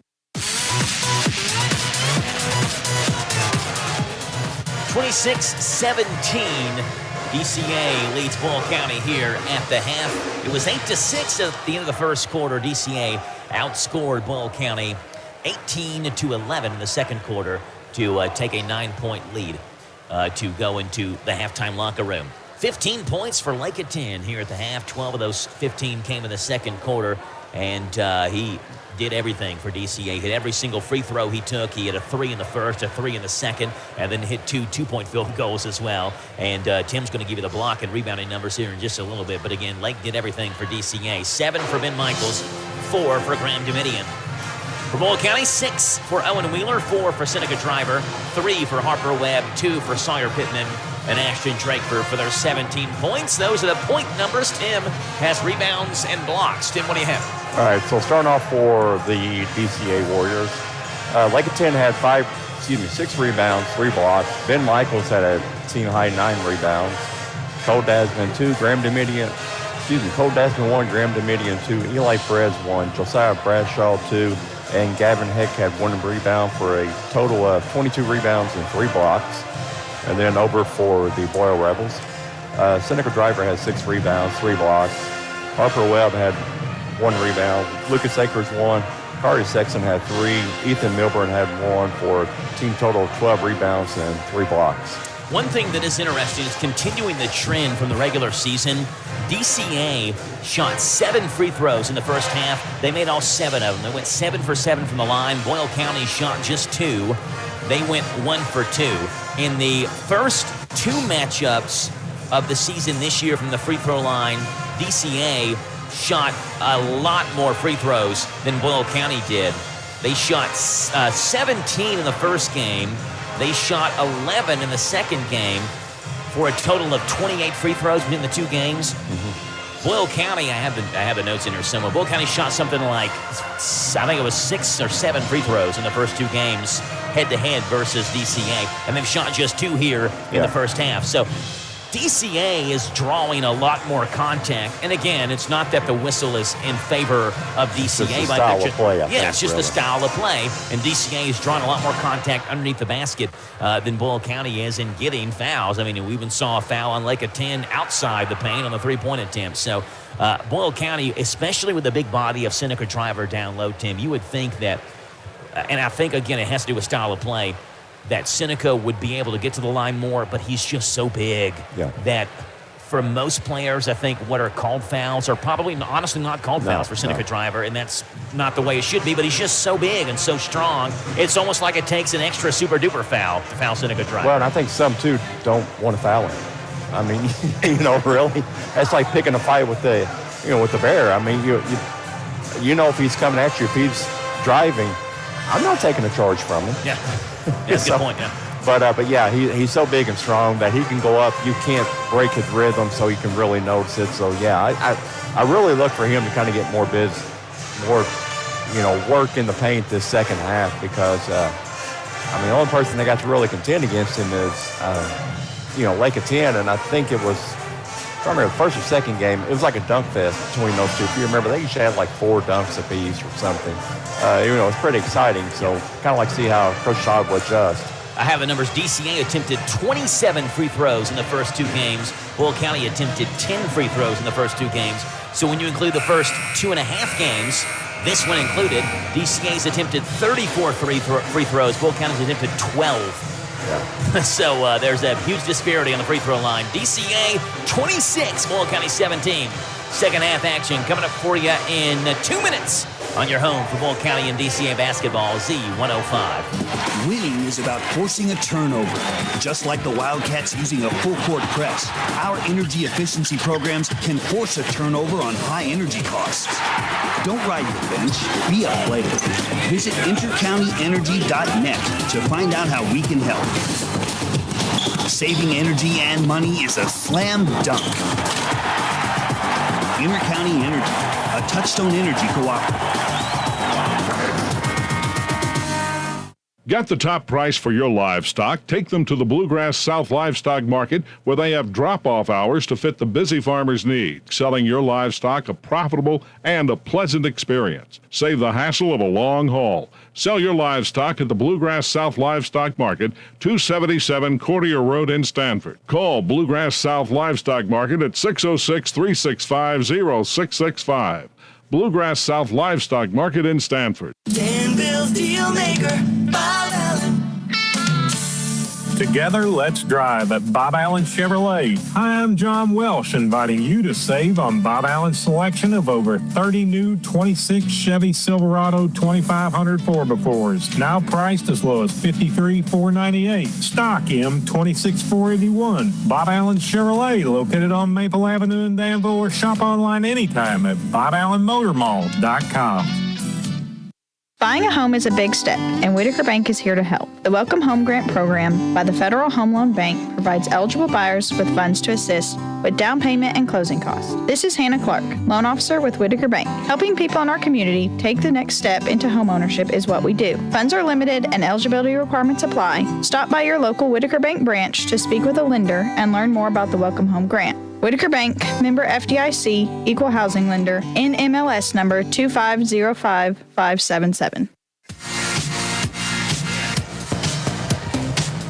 26-17. DCA leads Boyle County here at the half. It was 8-6 at the end of the first quarter. DCA outscored Boyle County 18-11 in the second quarter to take a 9-point lead to go into the halftime locker room. 15 points for Lake of 10 here at the half. 12 of those 15 came in the second quarter. and he did everything for DCA. Hit every single free throw he took. He had a 3 in the first, a 3 in the second, and then hit 2 two-point field goals as well. And Tim's going to give you the block and rebounding numbers here in just a little bit. But again, Lake did everything for DCA. 7 for Ben Michaels, 4 for Graham Domitian. For Boyle County, 6 for Owen Wheeler, 4 for Seneca Driver, 3 for Harper Webb, 2 for Sawyer Pittman, and Ashton Drakeford for their 17 points. Those are the point numbers. Tim has rebounds and blocks. Tim, what do you have? All right, so starting off for the DCA Warriors, Lake of 10 had 6 rebounds, 3 blocks. Ben Michaels had a team-high 9 rebounds. Cole Dasman 2, Cole Dasman 1, Graham Domitian 2, Eli Perez 1, Josiah Bradshaw 2, and Gavin Heck had 1 rebound for a total of 22 rebounds and 3 blocks. And then over for the Boyle Rebels, Seneca Driver had 6 rebounds, 3 blocks. Harper Webb had 1 rebound. Lucas Akers 1. Kari Sexton had 3. Ethan Milburn had 1 for a team total of 12 rebounds and 3 blocks. One thing that is interesting is continuing the trend from the regular season. DCA shot 7 free throws in the first half. They made all 7 of them. They went 7 for 7 from the line. Boyle County shot just 2. They went 1 for 2. In the first 2 matchups of the season this year from the free throw line, DCA shot a lot more free throws than Boyle County did. They shot 17 in the first game. They shot 11 in the second game for a total of 28 free throws between the 2 games. Boyle County, I have the notes in here somewhere. Boyle County shot something like, I think it was 6 or 7 free throws in the first 2 games, head-to-head versus DCA. And they've shot just 2 here in the first half. So DCA is drawing a lot more contact. And again, it's not that the whistle is in favor of DCA. It's just the style of play, I think, it's just the style of play. And DCA is drawing a lot more contact underneath the basket than Boyle County is in getting fouls. I mean, we even saw a foul on Lake of 10 outside the paint on the 3-point attempt. So Boyle County, especially with the big body of Seneca Driver down low, Tim, you would think that, and I think, again, it has to do with style of play, that Seneca would be able to get to the line more, but he's just so big that for most players, I think what are called fouls are probably honestly not called fouls for Seneca Driver, and that's not the way it should be, but he's just so big and so strong. It's almost like it takes an extra super-duper foul to foul Seneca Driver. Well, and I think some, too, don't want to foul him. I mean, really, that's like picking a fight with the bear. I mean, you know if he's coming at you, if he's driving, I'm not taking a charge from him. Yeah, that's a good point, yeah. But yeah, he's so big and strong that he can go up. You can't break his rhythm, so you can really notice it. So yeah, I really look for him to kind of get more work in the paint this second half because the only person they got to really contend against him is Lake of 10, and I think it was. I remember the first or second game, it was like a dunk fest between those two. If you remember, they usually had like 4 dunks apiece or something. It's pretty exciting. So kind of like to see how Coach Todd will adjust. I have the numbers. DCA attempted 27 free throws in the first 2 games. Boyle County attempted 10 free throws in the first 2 games. So when you include the first 2.5 games, this one included, DCA's attempted 34 free throws. Boyle County's attempted 12. Yeah. So there's a huge disparity on the free throw line. DCA 26, Boyle County 17. Second half action coming up for you in 2 minutes on your home for Boyle County and DCA basketball, Z105. Winning is about forcing a turnover. Just like the Wildcats using a full-court press, our energy efficiency programs can force a turnover on high energy costs. Don't ride your bench, be a player. Visit intercountyenergy.net to find out how we can help. Saving energy and money is a slam dunk. Intercounty Energy, a Touchstone Energy cooperative. Got the top price for your livestock? Take them to the Bluegrass South Livestock Market, where they have drop-off hours to fit the busy farmer's needs, selling your livestock a profitable and a pleasant experience. Save the hassle of a long haul. Sell your livestock at the Bluegrass South Livestock Market, 277 Courtier Road in Stanford. Call Bluegrass South Livestock Market at 606-365-0665. Bluegrass South Livestock Market in Stanford. Danville's deal maker, Bob Allen. Together, let's drive at Bob Allen Chevrolet. Hi, I'm John Welsh, inviting you to save on Bob Allen's selection of over 30 new 26 Chevy Silverado 2500 4x4s, now priced as low as $53,498. Stock M26481. Bob Allen Chevrolet, located on Maple Avenue in Danville, or shop online anytime at BobAllenMotorMall.com. Buying a home is a big step, and Whitaker Bank is here to help. The Welcome Home Grant Program by the Federal Home Loan Bank provides eligible buyers with funds to assist with down payment and closing costs. This is Hannah Clark, loan officer with Whitaker Bank. Helping people in our community take the next step into home ownership is what we do. Funds are limited and eligibility requirements apply. Stop by your local Whitaker Bank branch to speak with a lender and learn more about the Welcome Home Grant. Whitaker Bank, member FDIC, equal housing lender, NMLS number 2505577.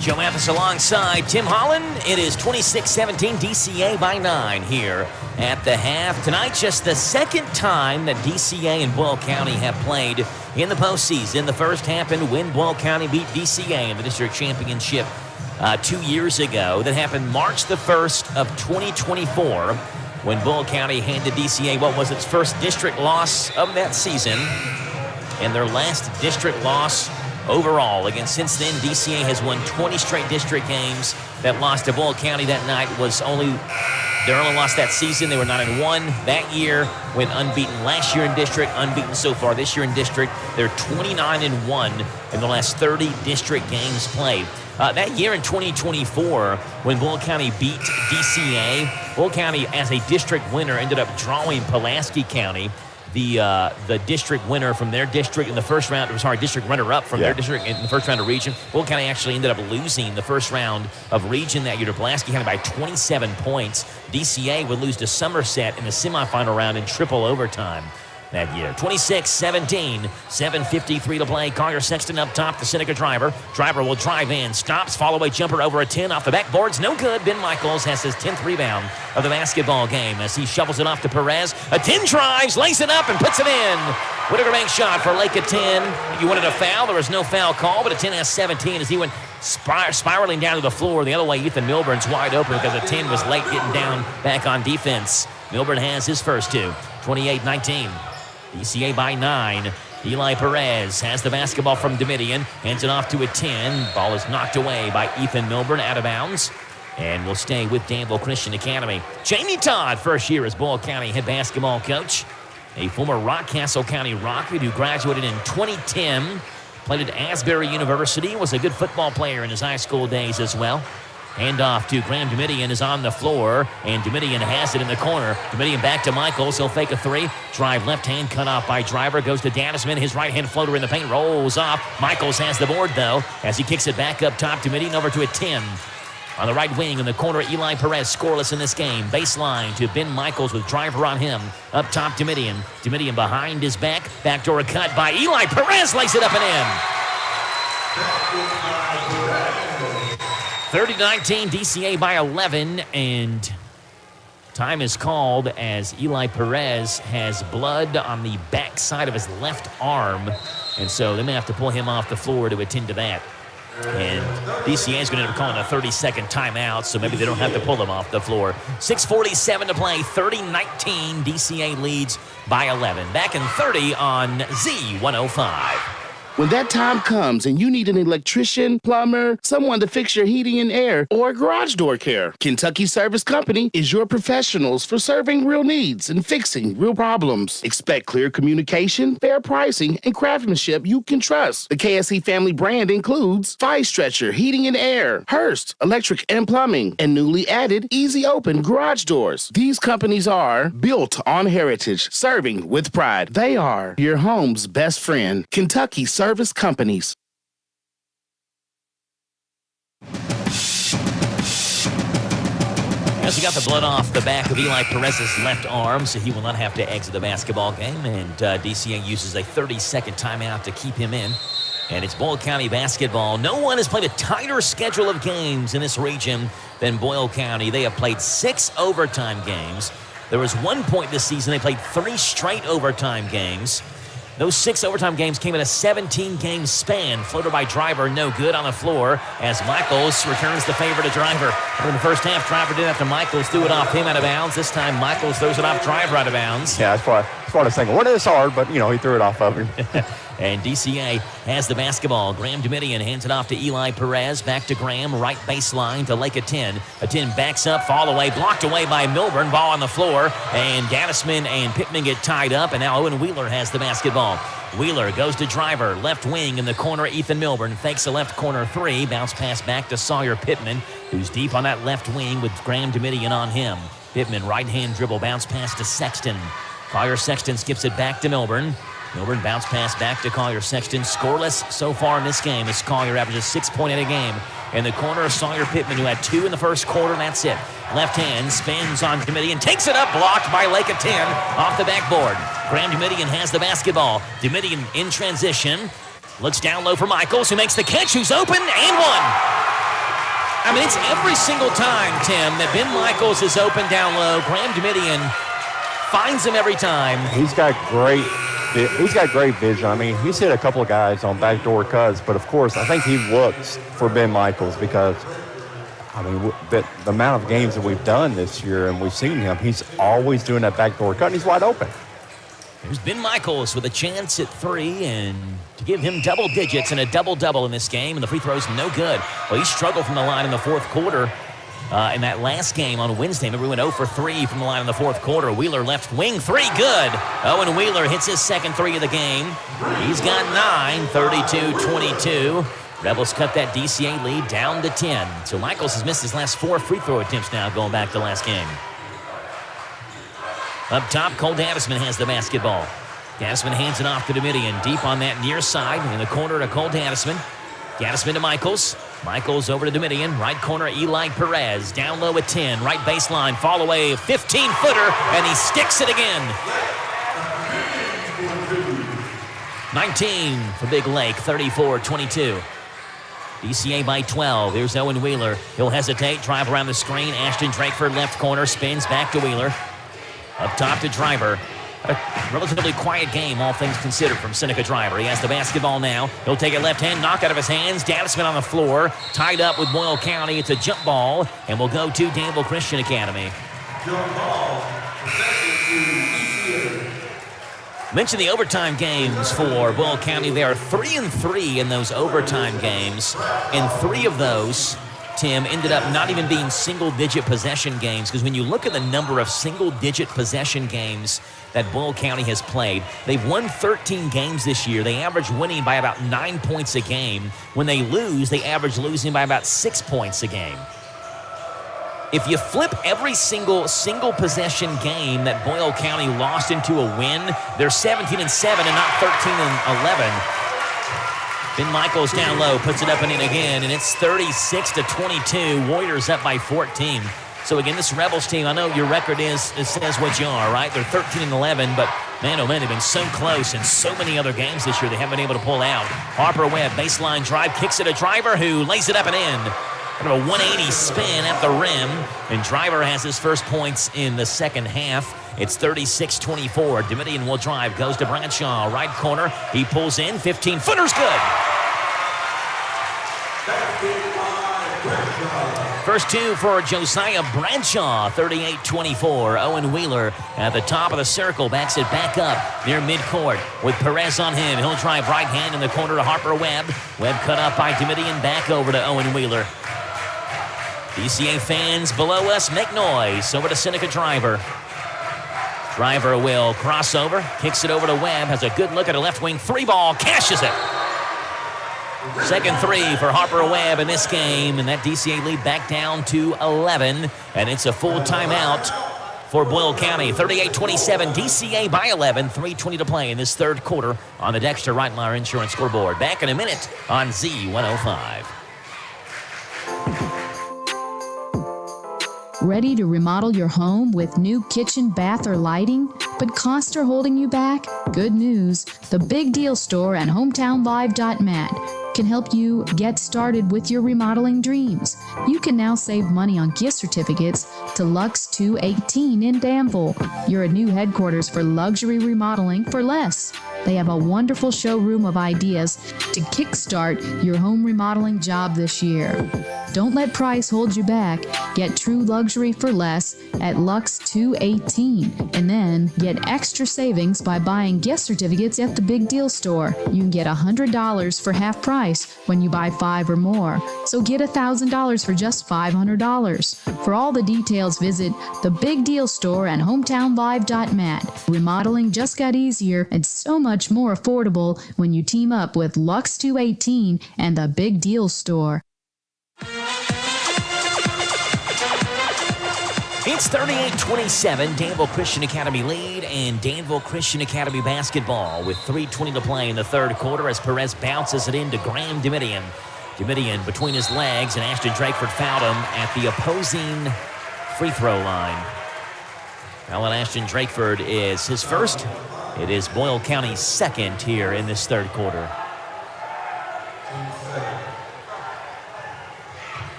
Joe Mathis alongside Tim Holland. It is 26-17 DCA by 9 here at the half. Tonight, just the second time that DCA and Boyle County have played in the postseason. The first happened when Boyle County beat DCA in the district championship 2 years ago. That happened March the 1st of 2024 when Boyle County handed DCA what was its first district loss of that season and their last district loss overall. Again, since then, DCA has won 20 straight district games. That loss to Boyle County that night was their only loss that season. They were 9-1 that year, went unbeaten last year in district, unbeaten so far this year in district. They're 29-1 in the last 30 district games played. That year in 2024, when Boyle County beat DCA, Boyle County, as a district winner, ended up drawing Pulaski County, the district winner from their district in the first round. District runner-up from their district in the first round of region. Boyle County actually ended up losing the first round of region that year to Pulaski County by 27 points. DCA would lose to Somerset in the semifinal round in triple overtime that year. 26-17, 7:53 to play. Collier Sexton up top, the Seneca driver. Driver will drive in, stops, follow-away jumper over a 10 off the backboards. No good. Ben Michaels has his 10th rebound of the basketball game as he shovels it off to Perez. A 10 drives, lays it up, and puts it in. Whitaker Bank shot for Lake of 10. If you wanted a foul, there was no foul call, but a 10 has 17 as he went spiraling down to the floor. The other way, Ethan Milburn's wide open because a 10 was late getting down back on defense. Milburn has his first two. 28-19. DCA by 9. Eli Perez has the basketball from Domitian. Hands it off to a 10. Ball is knocked away by Ethan Milburn out of bounds. And will stay with Danville Christian Academy. Jamie Todd, first year as Boyle County head basketball coach. A former Rockcastle County Rocket who graduated in 2010. Played at Asbury University. Was a good football player in his high school days as well. Handoff to Graham Domitian is on the floor, and Domitian has it in the corner. Domitian back to Michaels. He'll fake a three. Drive left hand cut off by Driver. Goes to Danisman. His right hand floater in the paint rolls off. Michaels has the board, though, as he kicks it back up top. Domitian over to a 10. On the right wing in the corner, Eli Perez scoreless in this game. Baseline to Ben Michaels with Driver on him. Up top, Domitian. Domitian behind his back. Backdoor cut by Eli Perez. Lays it up and in. 30-19, DCA by 11, and time is called as Eli Perez has blood on the backside of his left arm, and so they may have to pull him off the floor to attend to that. And DCA is going to end up calling a 30-second timeout, so maybe they don't have to pull him off the floor. 6:47 to play, 30-19, DCA leads by 11. Back in 30 on Z105. When that time comes and you need an electrician, plumber, someone to fix your heating and air, or garage door care, Kentucky Service Company is your professionals for serving real needs and fixing real problems. Expect clear communication, fair pricing, and craftsmanship you can trust. The KSE family brand includes Fire Stretcher, Heating and Air, Hearst, Electric and Plumbing, and newly added Easy Open Garage Doors. These companies are built on heritage, serving with pride. They are your home's best friend. Kentucky Service Companies. As he got the blood off the back of Eli Perez's left arm, so he will not have to exit the basketball game, and DCA uses a 30-second timeout to keep him in. And it's Boyle County basketball. No one has played a tighter schedule of games in this region than Boyle County. They have played 6 overtime games. There was 1 point this season. They played 3 straight overtime games. Those 6 overtime games came in a 17-game span. Floater by Driver, no good on the floor as Michaels returns the favor to Driver. In the first half, Driver did after Michaels threw it off him out of bounds. This time, Michaels throws it off Driver out of bounds. Yeah, that's what I was thinking. Well, it is hard, but, he threw it off of him. And DCA has the basketball. Graham Domitian hands it off to Eli Perez. Back to Graham, right baseline to Lake Atin. Atin backs up, fall away, blocked away by Milburn. Ball on the floor, and Gaddisman and Pittman get tied up, and now Owen Wheeler has the basketball. Wheeler goes to Driver, left wing in the corner. Ethan Milburn fakes a left corner three. Bounce pass back to Sawyer Pittman, who's deep on that left wing with Graham Domitian on him. Pittman, right-hand dribble, bounce pass to Sexton. Collier Sexton skips it back to Milburn. Milburn bounce pass back to Collier Sexton. Scoreless so far in this game as Collier averages 6.8 a game. In the corner, Sawyer Pittman, who had 2 in the first quarter, and that's it. Left hand spins on Domitian, takes it up, blocked by Lake Atin off the backboard. Graham Domitian has the basketball. Domitian in transition. Looks down low for Michaels, who makes the catch, who's open, and one. I mean, it's every single time, Tim, that Ben Michaels is open down low. Graham Domitian finds him every time. He's got great vision. I mean, he's hit a couple of guys on backdoor cuts, but of course, I think he looks for Ben Michaels because, I mean, the amount of games that we've done this year and we've seen him, he's always doing that backdoor cut, and he's wide open. There's Ben Michaels with a chance at 3 and to give him double digits and a double-double in this game, and the free throw's no good. Well, he struggled from the line in the fourth quarter. In that last game on Wednesday, remember, we went 0 for 3 from the line in the fourth quarter. Wheeler left wing, 3, good. Owen Wheeler hits his second 3 of the game. He's got 9, 32-22. Rebels cut that DCA lead down to 10. So Michaels has missed his last 4 free throw attempts now going back to last game. Up top, Cole Gaddisman has the basketball. Gaddisman hands it off to Domitian, deep on that near side in the corner to Cole Gaddisman. Gaddisman to Michaels. Michaels over to Domitian. Right corner, Eli Perez. Down low at 10. Right baseline. Fall away. 15-footer. And he sticks it again. 19 for Big Lake. 34-22. DCA by 12. Here's Owen Wheeler. He'll hesitate. Drive around the screen. Ashton Drakeford left corner. Spins back to Wheeler. Up top to Driver. A relatively quiet game, all things considered, from Seneca Driver. He has the basketball now. He'll take it left hand, knock out of his hands. Gaddisman on the floor, tied up with Boyle County. It's a jump ball, and we'll go to Danville Christian Academy. Jump ball. Mention the overtime games for Boyle County. They are 3-3 in those overtime games, and 3 of those, Tim, ended up not even being single-digit possession games, because when you look at the number of single-digit possession games that Boyle County has played, they've won 13 games this year. They average winning by about 9 points a game. When they lose, they average losing by about 6 points a game. If you flip every single possession game that Boyle County lost into a win, they're 17-7 and not 13-11. Ben Michaels down low, puts it up and in again, and it's 36-22. Warriors up by 14. So again, this Rebels team, I know your record says what you are, right? They're 13-11, but man, oh man, they've been so close in so many other games this year they haven't been able to pull out. Harper Webb, baseline drive, kicks it to Driver, who lays it up and in. Kind of a 180 spin at the rim, and Driver has his first points in the second half. It's 36-24. Domitian will drive, goes to Bradshaw, right corner. He pulls in, 15-footer's good. First 2 for Josiah Bradshaw, 38-24. Owen Wheeler at the top of the circle, backs it back up near midcourt with Perez on him. He'll drive right hand in the corner to Harper Webb. Webb cut up by Domitian, back over to Owen Wheeler. DCA fans below us make noise. Over to Seneca Driver. Driver will cross over, kicks it over to Webb, has a good look at a left wing 3-ball, cashes it. Second 3 for Harper Webb in this game, and that DCA lead back down to 11, and it's a full timeout for Boyle County. 38-27, DCA by 11, 3:20 to play in this third quarter on the Dexter Reitmeyer Insurance scoreboard. Back in a minute on Z105. Ready to remodel your home with new kitchen, bath, or lighting, but costs are holding you back? Good news. The Big Deal Store and HometownLive.net can help you get started with your remodeling dreams. You can now save money on gift certificates to Lux 218 in Danville. You're a new headquarters for luxury remodeling for less. They have a wonderful showroom of ideas to kickstart your home remodeling job this year. Don't let price hold you back. Get true luxury for less at Lux 218, and then get extra savings by buying gift certificates at the Big Deal Store. You can get $100 for half price when you buy 5 or more. So get $1,000 for just $500. For all the details, visit the Big Deal Store and hometownlive.net. Remodeling just got easier and so much more affordable when you team up with Lux 218 and the Big Deal Store. It's 38-27, Danville Christian Academy lead, and Danville Christian Academy basketball with 3:20 to play in the third quarter as Perez bounces it into Graham Domitian. Domitian between his legs, and Ashton Drakeford fouled him at the opposing free throw line. Alan Ashton Drakeford is his first. It is Boyle County's second here in this third quarter.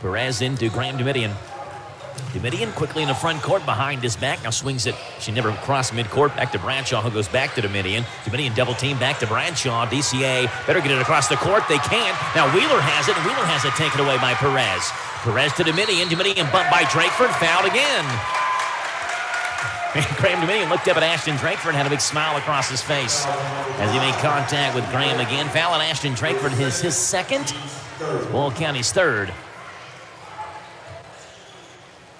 Perez into Graham Domitian. Domitian quickly in the front court behind his back. Now swings it. She never crossed midcourt. Back to Bradshaw, who goes back to Domitian. Domitian double team back to Bradshaw. DCA better get it across the court. They can. Now Wheeler has it, and Wheeler has it taken away by Perez. Perez to Domitian. Domitian bumped by Drakeford. Fouled again. Graham Domitian looked up at Ashton Drakeford and had a big smile across his face as he made contact with Graham again. Foul on Ashton Drakeford is his second. Boyle County's third.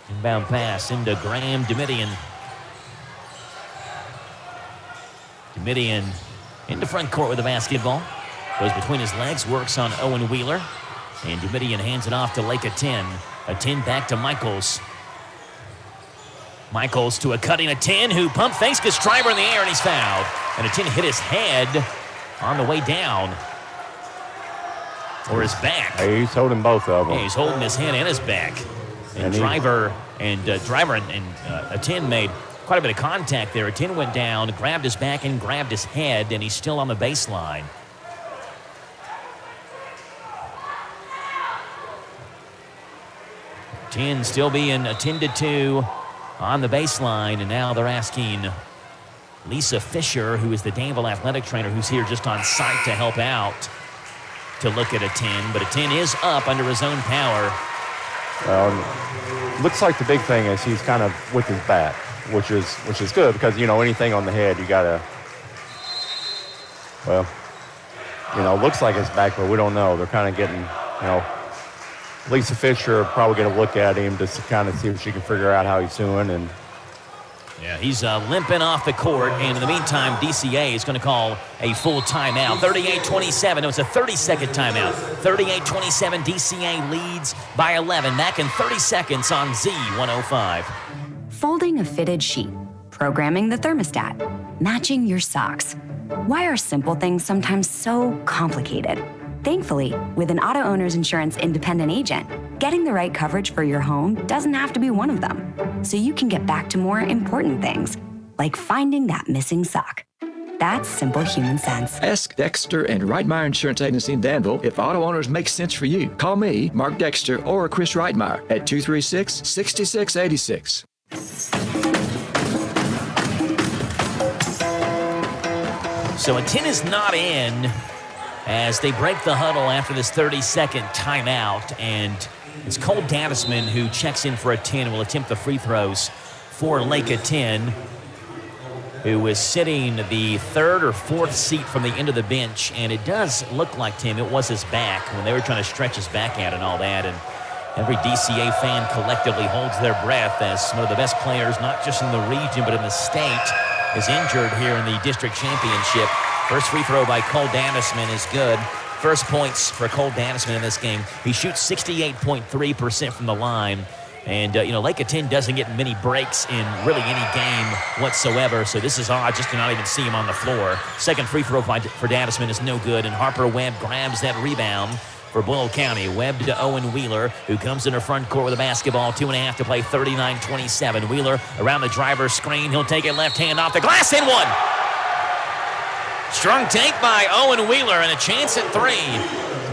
Inbound pass into Graham Domitian. Domitian into front court with the basketball. Goes between his legs, works on Owen Wheeler. And Domitian hands it off to Lake Atin. Atin back to Michaels. Michaels to a cutting Atin, who pump fakes, gets driver in the air, and he's fouled. And Atin hit his head on the way down. Or his back. Hey, he's holding both of them. Yeah, he's holding his head and his back. And Driver and Atin made quite a bit of contact there. Atin went down, grabbed his back and grabbed his head, and he's still on the baseline. Atin still being attended to on the baseline, and now they're asking Lisa Fisher, who is the Danville athletic trainer, who's here just on site to help out, to look at Atin. But Atin is up under his own power. Looks like the big thing is he's kind of with his back, which is good because, you know, anything on the head, you got to, well, you know, looks like his back, but we don't know. They're kind of getting, you know, Lisa Fisher probably going to look at him just to kind of see if she can figure out how he's doing. And yeah, he's limping off the court, and in the meantime, DCA is going to call a full timeout. 38-27. No, it's a 30-second timeout. 38-27. DCA leads by 11. Back in 30 seconds on Z105. Folding a fitted sheet, programming the thermostat, matching your socks. Why are simple things sometimes so complicated? Thankfully, with an auto owner's insurance independent agent, getting the right coverage for your home doesn't have to be one of them. So you can get back to more important things, like finding that missing sock. That's simple human sense. Ask Dexter and Reitmeyer Insurance Agency in Danville if auto owners make sense for you. Call me, Mark Dexter, or Chris Reitmeyer at 236-6686. So Atin is not in as they break the huddle after this 30-second timeout, and it's Cole Dadisman who checks in for Atin and will attempt the free throws for Lake Atin, who is sitting the third or fourth seat from the end of the bench, and it does look like, Tim, it was his back when they were trying to stretch his back out and all that, and every DCA fan collectively holds their breath as one of the best players, not just in the region but in the state, is injured here in the district championship. First free throw by Cole Dadisman is good. First points for Cole Dadisman in this game. He shoots 68.3% from the line. And, Lake Atin doesn't get many breaks in really any game whatsoever, so this is odd just to not even see him on the floor. Second free throw for Dadisman is no good, and Harper Webb grabs that rebound for Boyle County. Webb to Owen Wheeler, who comes in the front court with a basketball. 2.5 to play, 39-27. Wheeler around the driver's screen. He'll take it left hand off the glass, and one. Strong take by Owen Wheeler, and a chance at three.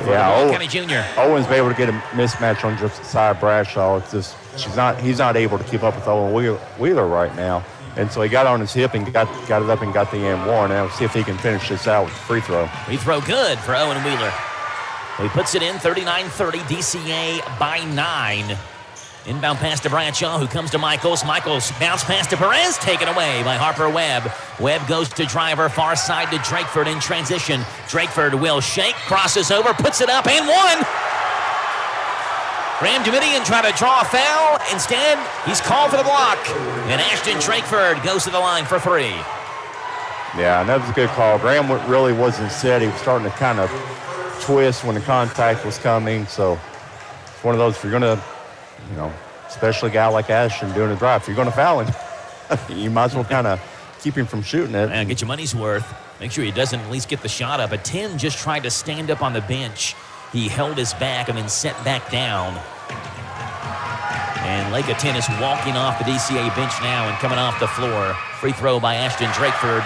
Yeah, County Jr. Owen's been able to get a mismatch on Josiah Bradshaw. It's just he's not able to keep up with Owen Wheeler right now. And so he got on his hip and got it up and got the and one. Now we'll see if he can finish this out with the free throw. Free throw good for Owen Wheeler. He puts it in, 39-30, DCA by 9. Inbound pass to Bradshaw, who comes to Michaels. Michaels bounce pass to Perez, taken away by Harper Webb. Webb goes to Driver, far side to Drakeford in transition. Drakeford will shake, crosses over, puts it up, and one. Graham Domitian tried to draw a foul. Instead, he's called for the block. And Ashton Drakeford goes to the line for 3. Yeah, and that was a good call. Graham really wasn't set. He was starting to kind of twist when the contact was coming. So it's one of those, if you're going to, especially a guy like Ashton doing a drive, if you're going to foul him, you might as well kind of keep him from shooting it. And get your money's worth. Make sure he doesn't at least get the shot up. But Tim just tried to stand up on the bench. He held his back and then set back down. And Lake of 10 is walking off the DCA bench now and coming off the floor. Free throw by Ashton Drakeford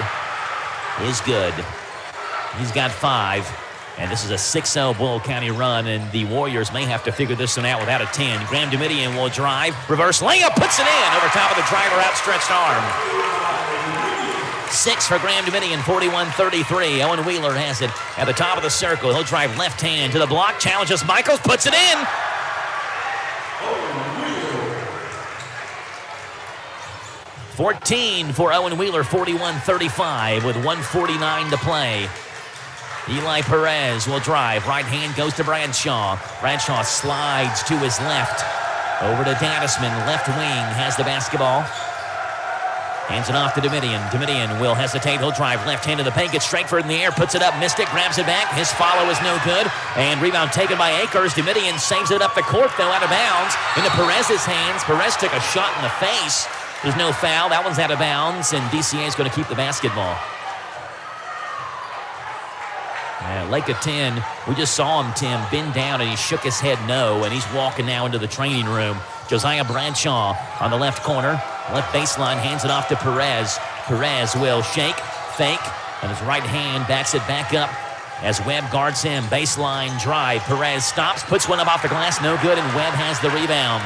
is good. He's got 5. And this is a 6-0 Boyle County run, and the Warriors may have to figure this one out without a 10. Graham Domitian will drive. Reverse layup, puts it in over top of the driver, outstretched arm. 6 for Graham Domitian, 41-33. Owen Wheeler has it at the top of the circle. He'll drive left hand to the block, challenges Michaels, puts it in. $14 for Owen Wheeler, 41-35 with 1:49 to play. Eli Perez will drive. Right hand goes to Bradshaw. Bradshaw slides to his left. Over to Dadisman. Left wing has the basketball. Hands it off to Domitian. Domitian will hesitate. He'll drive left hand to the paint. Gets Drakeford in the air. Puts it up. Missed it. Grabs it back. His follow is no good. And rebound taken by Akers. Domitian saves it up the court, though, out of bounds. Into Perez's hands. Perez took a shot in the face. There's no foul. That one's out of bounds. And DCA is going to keep the basketball. Lake of 10, we just saw him, Tim, bend down, and he shook his head no, and he's walking now into the training room. Josiah Bradshaw on the left corner. Left baseline, hands it off to Perez. Perez will shake, fake, and his right hand backs it back up as Webb guards him. Baseline drive. Perez stops, puts one up off the glass, no good, and Webb has the rebound.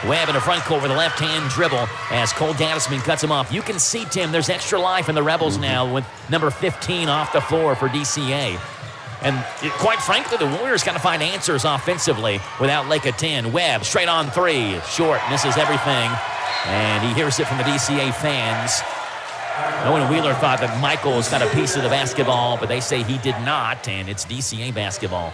Webb in the front court with a left-hand dribble as Cole Dadisman cuts him off. You can see, Tim, there's extra life in the Rebels now with number 15 off the floor for DCA. And quite frankly, the Warriors got to find answers offensively without Lake of 10. Webb straight on 3. Short, misses everything. And he hears it from the DCA fans. Owen Wheeler thought that Michaels got a piece of the basketball, but they say he did not, and it's DCA basketball.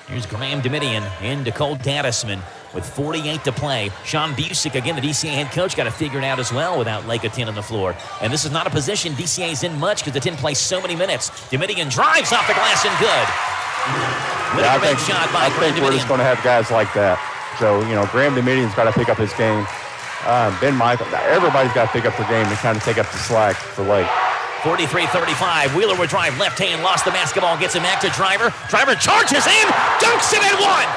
Here's Graham Domitian into Cole Dadisman with 48 to play. Sean Busick, again, the DCA head coach, got to figure it out as well without Lake of 10 on the floor. And this is not a position DCA's in much because the 10 plays so many minutes. Domitian drives off the glass and good. I think we're just going to have guys like that. So, Graham Domitian's got to pick up his game. Ben Michael, everybody's got to pick up their game and kind of take up the slack for Lake. 43-35. Wheeler will drive left hand, lost the basketball, gets it back to Driver. Driver charges in, dunks it in one.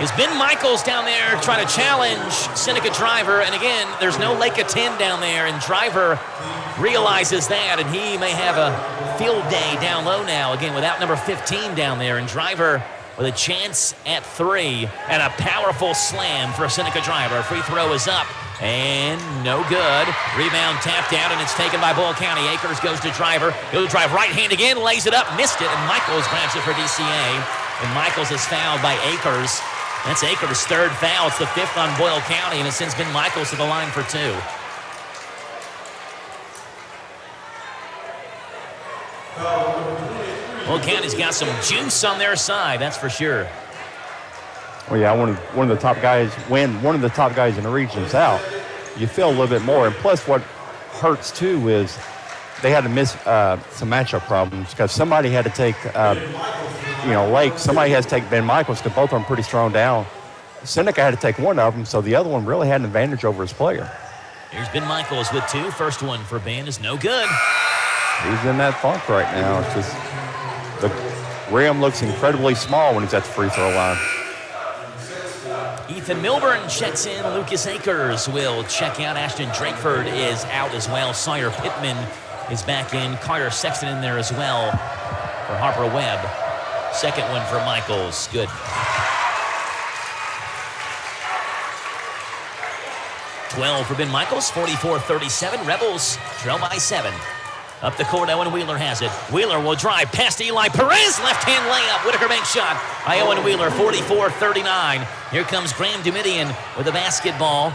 Is Ben Michaels down there trying to challenge Seneca Driver, and again, there's no Lake of 10 down there, and Driver realizes that, and he may have a field day down low now, again, without number 15 down there, and Driver with a chance at 3, and a powerful slam for Seneca Driver. Free throw is up, and no good. Rebound tapped out, and it's taken by Boyle County. Akers goes to Driver. Goes to drive right hand again, lays it up, missed it, and Michaels grabs it for DCA. And Michaels is fouled by Akers. That's Akers' 3rd foul. It's the 5th on Boyle County, and it sends Ben Michaels to the line for 2. Boyle County's got some juice on their side, that's for sure. Well, yeah, one of the top guys, when one of the top guys in the region's out, you feel a little bit more. And plus, what hurts too is they had to miss some matchup problems because somebody had to take, Lake. Somebody has to take Ben Michaels because both of them pretty strong down. Seneca had to take one of them, so the other one really had an advantage over his player. Here's Ben Michaels with 2. First one for Ben is no good. He's in that funk right now. It's just the rim looks incredibly small when he's at the free throw line. Ethan Milburn checks in. Lucas Akers will check out. Ashton Drakeford is out as well. Sawyer Pittman is back in. Carter Sexton in there as well for Harper Webb. Second one for Michaels. Good. 12 for Ben Michaels, 44-37. Rebels trail by 7. Up the court, Owen Wheeler has it. Wheeler will drive past Eli Perez. Left-hand layup. Whitaker bank shot by Owen Wheeler, 44-39. Here comes Graham Dumidian with the basketball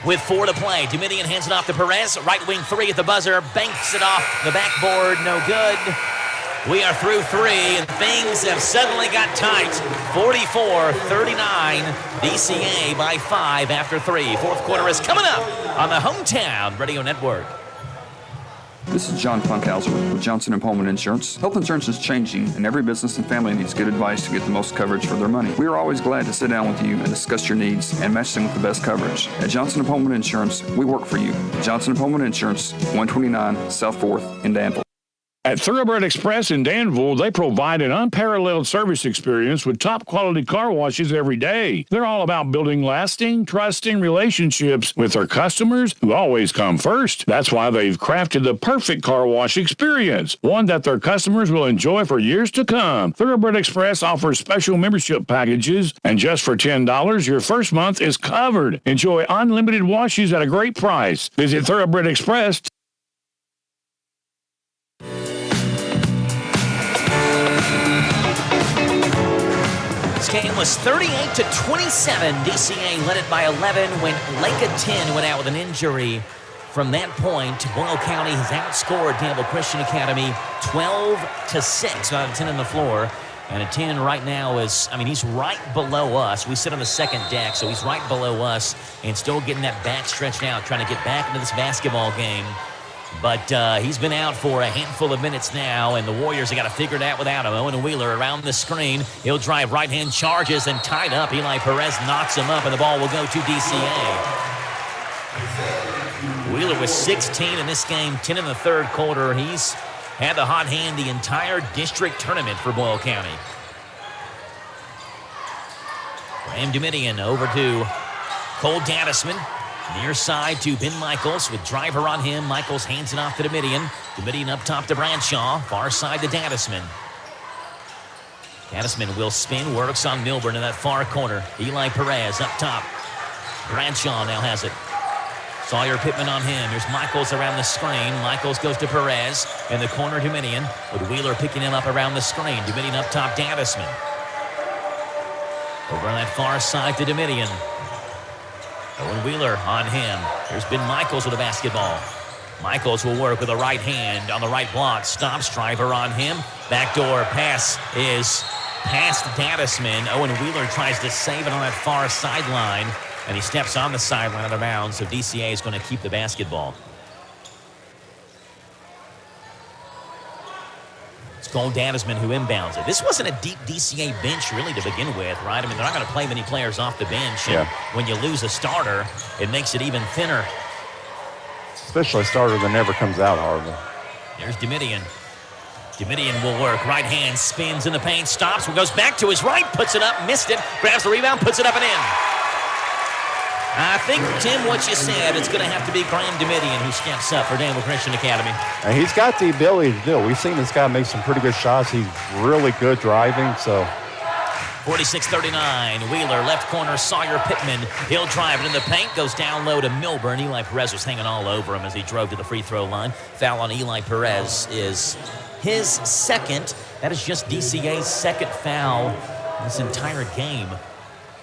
with 4 to play. Dumidian hands it off to Perez. Right wing 3 at the buzzer. Banks it off the backboard. No good. We are through 3, and things have suddenly got tight. 44-39. DCA by 5 after 3. Fourth quarter is coming up on the Hometown Radio Network. This is John Funkhauser with Johnson & Pullman Insurance. Health insurance is changing, and every business and family needs good advice to get the most coverage for their money. We are always glad to sit down with you and discuss your needs and match them with the best coverage. At Johnson & Pullman Insurance, we work for you. Johnson & Pullman Insurance, 129 South 4th in Danville. At Thoroughbred Express in Danville, they provide an unparalleled service experience with top-quality car washes every day. They're all about building lasting, trusting relationships with their customers who always come first. That's why they've crafted the perfect car wash experience, one that their customers will enjoy for years to come. Thoroughbred Express offers special membership packages, and just for $10, your first month is covered. Enjoy unlimited washes at a great price. Visit Thoroughbred Express. This game was 38-27. DCA led it by 11 when Lake 10 went out with an injury. From that point, Boyle County has outscored Danville Christian Academy 12-6 out of 10 on the floor. And a 10 right now is, he's right below us. We sit on the second deck, so he's right below us and still getting that back stretched out, trying to get back into this basketball game. But he's been out for a handful of minutes now, and the Warriors have got to figure it out without him. Owen Wheeler around the screen. He'll drive right-hand, charges, and tied up. Eli Perez knocks him up, and the ball will go to DCA. Wheeler was 16 in this game, 10 in the third quarter. He's had the hot hand the entire district tournament for Boyle County. Graham Dumidian over to Cole Dadisman. Near side to Ben Michaels with driver on him. Michaels hands it off to Dumidian. Dumidian up top to Bradshaw. Far side to Dadisman. Dadisman will spin, works on Milburn in that far corner. Eli Perez up top. Bradshaw now has it. Sawyer Pittman on him. Here's Michaels around the screen. Michaels goes to Perez. In the corner, Dumidian. With Wheeler picking him up around the screen. Dumidian up top, Dadisman. Over on that far side to Dumidian. Owen Wheeler on him. Here's Ben Michaels with the basketball. Michaels will work with a right hand on the right block. Stops, driver on him. Backdoor pass is past Dadisman. Owen Wheeler tries to save it on that far sideline, and he steps on the sideline out of bounds, so DCA is going to keep the basketball. It's Cole Dadisman who inbounds it. This wasn't a deep DCA bench really to begin with, right? They're not going to play many players off the bench. And when you lose a starter, it makes it even thinner. Especially a starter that never comes out hardly. There's Dumidian. Dumidian will work. Right hand spins in the paint, stops, goes back to his right, puts it up, missed it, grabs the rebound, puts it up and in. I think, Tim, what you said, it's going to have to be Graham Dumidian who steps up for Danville Christian Academy. And he's got the ability to do it. We've seen this guy make some pretty good shots. He's really good driving, so. 46-39, Wheeler, left corner, Sawyer Pittman. He'll drive it in the paint, goes down low to Milburn. Eli Perez was hanging all over him as he drove to the free throw line. Foul on Eli Perez is his second. That is just DCA's second foul this entire game.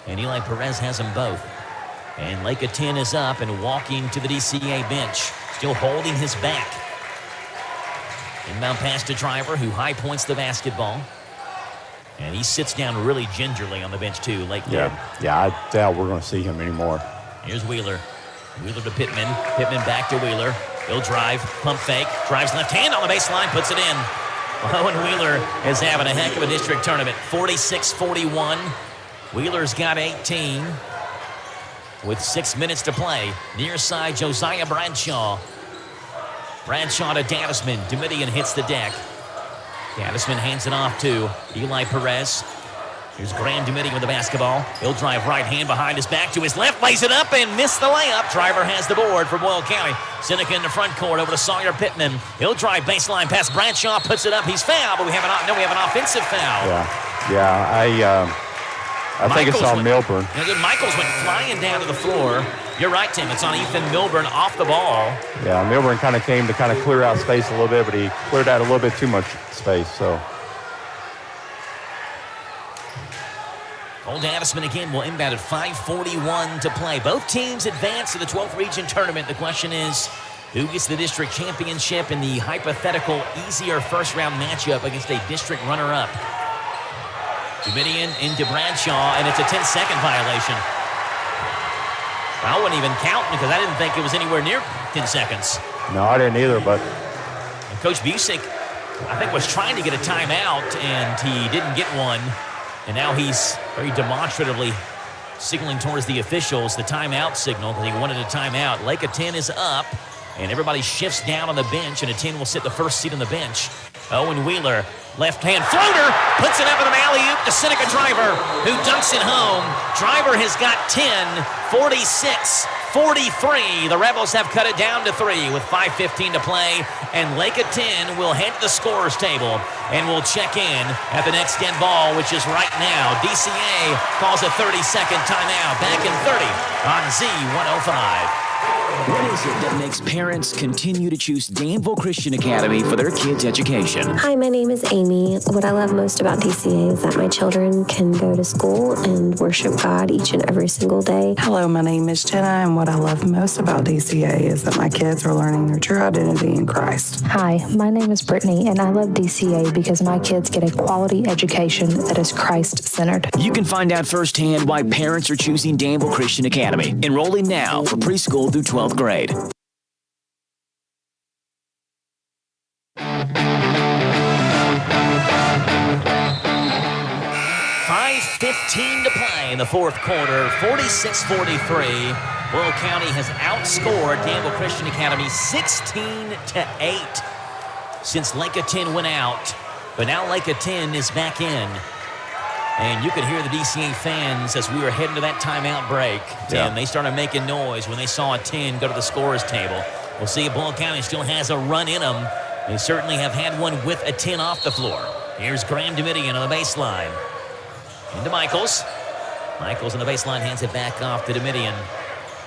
And Eli Perez has them both. And Lake 10 is up and walking to the DCA bench, still holding his back. Inbound pass to driver who high points the basketball. And he sits down really gingerly on the bench too, Lake 10. Yeah, I doubt we're going to see him anymore. Here's Wheeler. Wheeler to Pittman. Pittman back to Wheeler. He'll drive, pump fake, drives left hand on the baseline, puts it in. Owen Wheeler is having a heck of a district tournament. 46-41. Wheeler's got 18. With 6 minutes to play. Near side, Josiah Bradshaw. Bradshaw to Dadisman. Dumidian hits the deck. Dadisman hands it off to Eli Perez. Here's Graham Dumidian with the basketball. He'll drive right hand behind his back to his left, lays it up and missed the layup. Driver has the board for Boyle County. Seneca in the front court over to Sawyer Pittman. He'll drive baseline past Bradshaw, puts it up. He's fouled, but we have an offensive foul. Yeah. Yeah, I think it's on Milburn. Michaels went flying down to the floor. You're right, Tim. It's on Ethan Milburn off the ball. Yeah, Milburn kind of came to kind of clear out space a little bit, but he cleared out a little bit too much space. So Old Addisman again will inbound at 5:41 to play. Both teams advance to the 12th region tournament. The question is, who gets the district championship in the hypothetical easier first-round matchup against a district runner-up? Dominion into Bradshaw, and it's a 10-second violation. I wouldn't even count because I didn't think it was anywhere near 10 seconds. No, I didn't either, but... And Coach Busick, I think, was trying to get a timeout, and he didn't get one. And now he's very demonstratively signaling towards the officials, the timeout signal, because he wanted a timeout. Lake of 10 is up, and everybody shifts down on the bench, and a 10 will sit the first seat on the bench. Owen Wheeler, left-hand floater, puts it up in an alley-oop to Seneca Driver, who dunks it home. Driver has got 10, 46-43. The Rebels have cut it down to 3 with 5:15 to play, and Lake of 10 will head to the scorer's table, and we'll check in at the next end ball, which is right now. DCA calls a 30-second timeout. Back in 30 on Z105. What is it that makes parents continue to choose Danville Christian Academy for their kids' education? Hi, my name is Amy. What I love most about DCA is that my children can go to school and worship God each and every single day. Hello, my name is Jenna, and what I love most about DCA is that my kids are learning their true identity in Christ. Hi, my name is Brittany, and I love DCA because my kids get a quality education that is Christ-centered. You can find out firsthand why parents are choosing Danville Christian Academy. Enrolling now for preschool through 12th grade. .15 to play in the fourth quarter, 46-43. Boyle County has outscored Danville Christian Academy 16-8 since Lake of 10 went out. But now Lake of 10 is back in. And you could hear the DCA fans as we were heading to that timeout break. Tim, they started making noise when they saw a 10 go to the scorer's table. We'll see if Boyle County still has a run in them. They certainly have had one with a 10 off the floor. Here's Graham Domitian on the baseline. Into Michaels. Michaels on the baseline hands it back off to Domitian.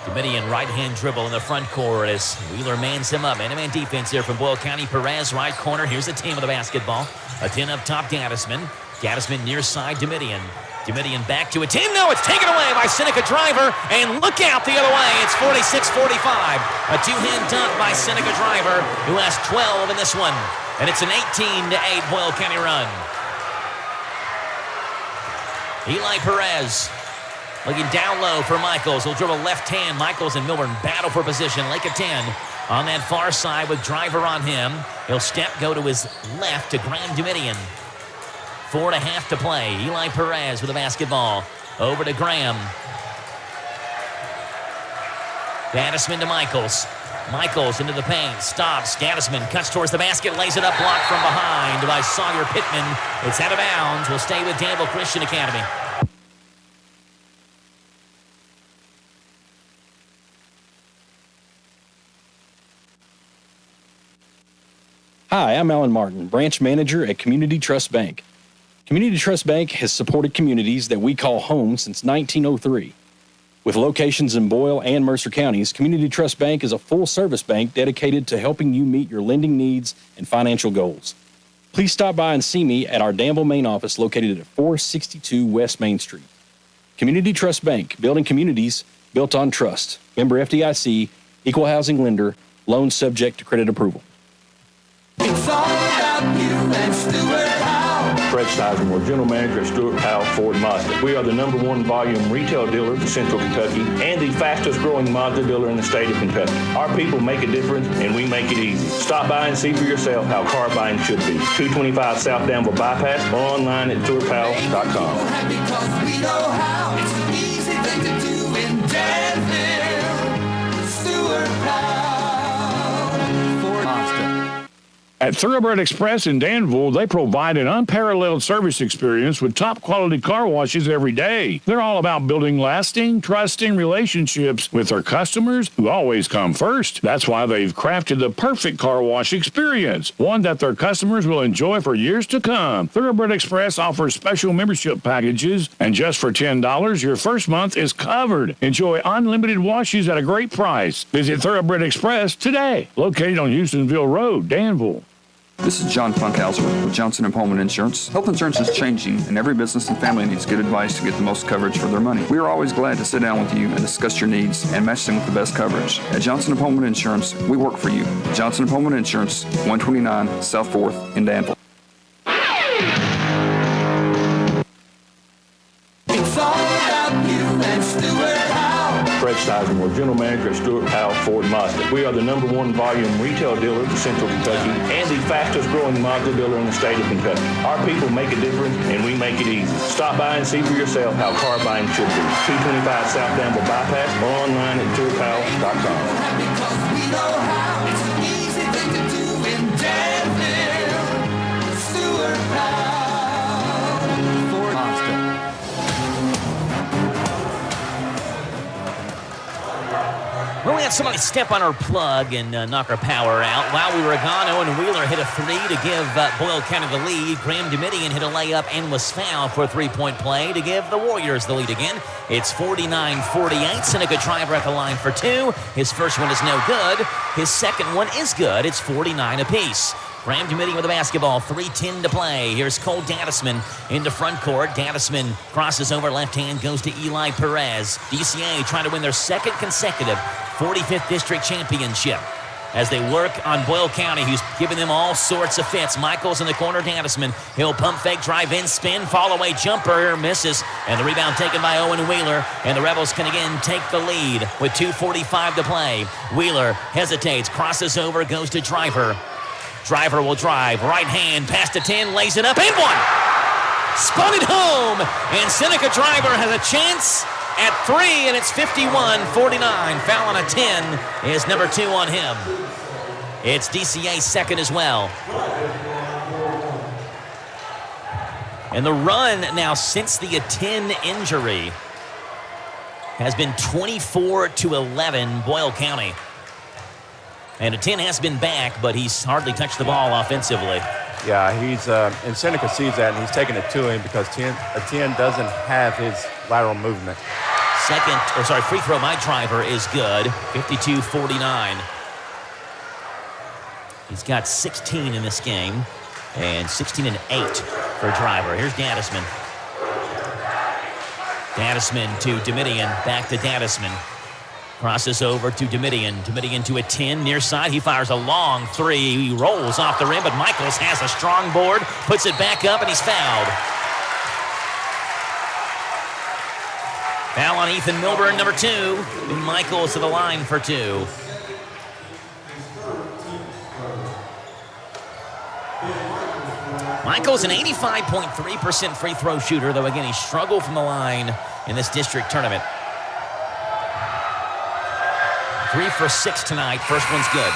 Domitian right-hand dribble in the front court as Wheeler mans him up. Man-to-man defense here from Boyle County. Perez right corner. Here's the team of the basketball. A 10 up top, Gaddisman. Gaddisman near side, Domitian. Domitian back to a 10. No, it's taken away by Seneca Driver. And look out the other way. It's 46-45. A two-hand dunk by Seneca Driver, who has 12 in this one. And it's an 18-8 Boyle County run. Eli Perez looking down low for Michaels. He'll dribble left hand. Michaels and Milburn battle for position. Lake of 10 on that far side with Driver on him. He'll step, go to his left to Graham Domitian. 4.5 to play. Eli Perez with the basketball. Over to Graham. Gaddisman to Michaels. Michaels into the paint. Stops. Gaddisman cuts towards the basket. Lays it up. Blocked from behind by Sawyer Pittman. It's out of bounds. We'll stay with Danville Christian Academy. Hi, I'm Alan Martin, branch manager at Community Trust Bank. Community Trust Bank has supported communities that we call home since 1903. With locations in Boyle and Mercer counties, Community Trust Bank is a full-service bank dedicated to helping you meet your lending needs and financial goals. Please stop by and see me at our Danville main office located at 462 West Main Street. Community Trust Bank, building communities built on trust. Member FDIC, equal housing lender, loans subject to credit approval. It's all about you and Stuart Howe. Fred Sizemore, General Manager at Stuart Howe Ford Mazda. We are the #1 volume retail dealer in Central Kentucky and the fastest growing Mazda dealer in the state of Kentucky. Our people make a difference and we make it easy. Stop by and see for yourself how car buying should be. 225 South Danville Bypass or online at stuartpowell.com. Because we know how. It's an easy thing to do in Danville. Stuart Howe. Ford Mazda. At Thoroughbred Express in Danville, they provide an unparalleled service experience with top quality car washes every day. They're all about building lasting, trusting relationships with their customers who always come first. That's why they've crafted the perfect car wash experience, one that their customers will enjoy for years to come. Thoroughbred Express offers special membership packages, and just for $10, your first month is covered. Enjoy unlimited washes at a great price. Visit Thoroughbred Express today, located on Houstonville Road, Danville. This is John Funkhauser with Johnson & Pullman Insurance. Health insurance is changing, and every business and family needs good advice to get the most coverage for their money. We are always glad to sit down with you and discuss your needs and match them with the best coverage. At Johnson & Pullman Insurance, we work for you. Johnson & Pullman Insurance, 129 South 4th in Danville. It's all about you and Stuart Howe. Fred Sizemore, General Manager at Stuart Powell Ford Mazda. We are the #1 volume retail dealer for Central Kentucky and the fastest growing Mazda dealer in the state of Kentucky. Our people make a difference, and we make it easy. Stop by and see for yourself how car buying should be. 225 South Danville Bypass or online at stuartpowell.com. Because we know how it's an easy thing to do in Danville. Stuart Powell Ford Mazda. Well, we had somebody step on our plug and knock our power out. While we were gone, Owen Wheeler hit a three to give Boyle County the lead. Graham Domitian hit a layup and was fouled for a three-point play to give the Warriors the lead again. It's 49-48. Seneca Driver at the line for two. His first one is no good. His second one is good. It's 49 apiece. Graham Domitian with the basketball, 3:10 to play. Here's Cole Dadisman into front court. Dadisman crosses over left hand, goes to Eli Perez. DCA trying to win their second consecutive 45th District Championship as they work on Boyle County, who's giving them all sorts of fits. Michaels in the corner, Dadisman. He'll pump fake, drive in, spin, fall away, jumper, misses. And the rebound taken by Owen Wheeler. And the Rebels can again take the lead with 2:45 to play. Wheeler hesitates, crosses over, goes to Driver. Driver will drive, right hand, pass to 10, lays it up, and one! Spun it home, and Seneca Driver has a chance at three, and it's 51-49. Foul on a 10 is number 2 on him. It's DCA's second as well. And the run now since the 10 injury has been 24-11 Boyle County. And a 10 has been back, but he's hardly touched the ball offensively. Yeah, he's and Seneca sees that, and he's taking it to him because a 10 doesn't have his lateral movement. Free throw by Driver is good, 52-49. He's got 16 in this game, and 16 and 8 for Driver. Here's Dadisman. Dadisman to Domitian, back to Dadisman. Crosses over to Domitian. Domitian to a 10 near side. He fires a long three. He rolls off the rim, but Michaels has a strong board, puts it back up, and he's fouled. Foul on Ethan Milburn, number 2. And Michaels to the line for 2. Michaels an 85.3% free throw shooter, though again he struggled from the line in this district tournament. 3 for 6 tonight. First one's good.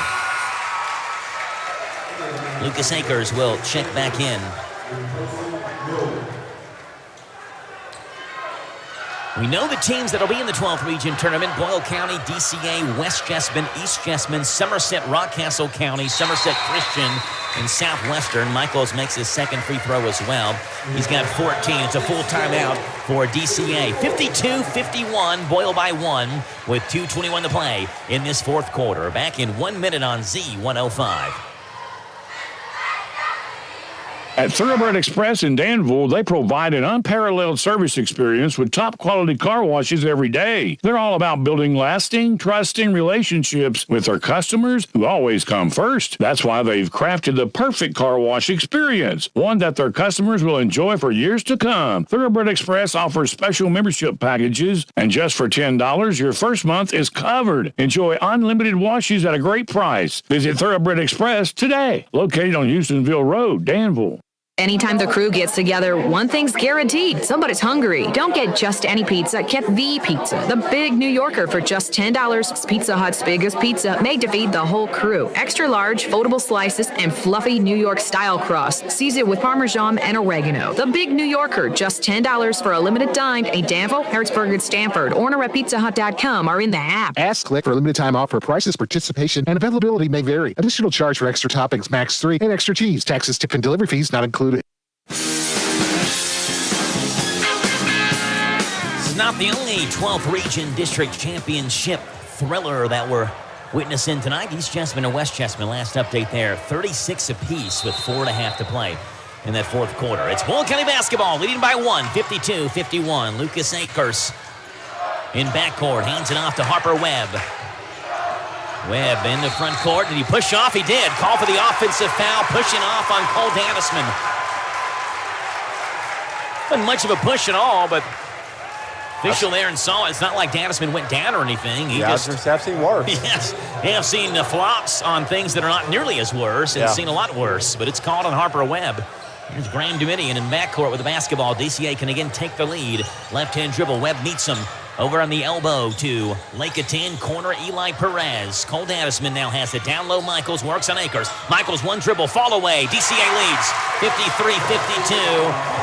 Lucas Akers will check back in. We know the teams that will be in the 12th region tournament: Boyle County, DCA, West Jessamine, East Jessamine, Somerset, Rockcastle County, Somerset Christian, and Southwestern. Michaels makes his second free throw as well. He's got 14. It's a full timeout for DCA. 52-51, Boyle by 1 with 2:21 to play in this fourth quarter. Back in 1 minute on Z105. At Thoroughbred Express in Danville, they provide an unparalleled service experience with top quality car washes every day. They're all about building lasting, trusting relationships with their customers who always come first. That's why they've crafted the perfect car wash experience, one that their customers will enjoy for years to come. Thoroughbred Express offers special membership packages, and just for $10, your first month is covered. Enjoy unlimited washes at a great price. Visit Thoroughbred Express today, located on Houstonville Road, Danville. Anytime the crew gets together, one thing's guaranteed. Somebody's hungry. Don't get just any pizza. Get the pizza. The Big New Yorker for just $10. It's Pizza Hut's biggest pizza, made to feed the whole crew. Extra large, foldable slices, and fluffy New York style crust. Seasoned with Parmesan and oregano. The Big New Yorker, just $10 for a limited time. A Danville, Harrisburg, and Stanford. Order at pizzahut.com or in the app. Ask Click for a limited time offer. Prices, participation, and availability may vary. Additional charge for extra toppings, max 3, and extra cheese. Taxes, tip, and delivery fees not included. This is not the only 12th Region District Championship thriller that we're witnessing tonight. East Chessman and West Chessman, last update there, 36 apiece with 4.5 to play in that fourth quarter. It's Boyle County basketball, leading by 1, 52-51. Lucas Akers in backcourt, hands it off to Harper Webb. Webb in the front court. Did he push off? He did. Call for the offensive foul, pushing off on Cole Dannisman. Wasn't much of a push at all, but official there and saw it. It's not like Dannisman went down or anything. I've seen worse. Yes, I've seen flops on things that are not nearly as worse and seen a lot worse, but it's called on Harper Webb. Here's Graham Dominion in backcourt with the basketball. DCA can again take the lead. Left-hand dribble. Webb meets him. Over on the elbow to Lake of 10, corner Eli Perez. Cole Dannisman now has it. Down low, Michaels works on Akers. Michaels one dribble, fall away. DCA leads 53-52.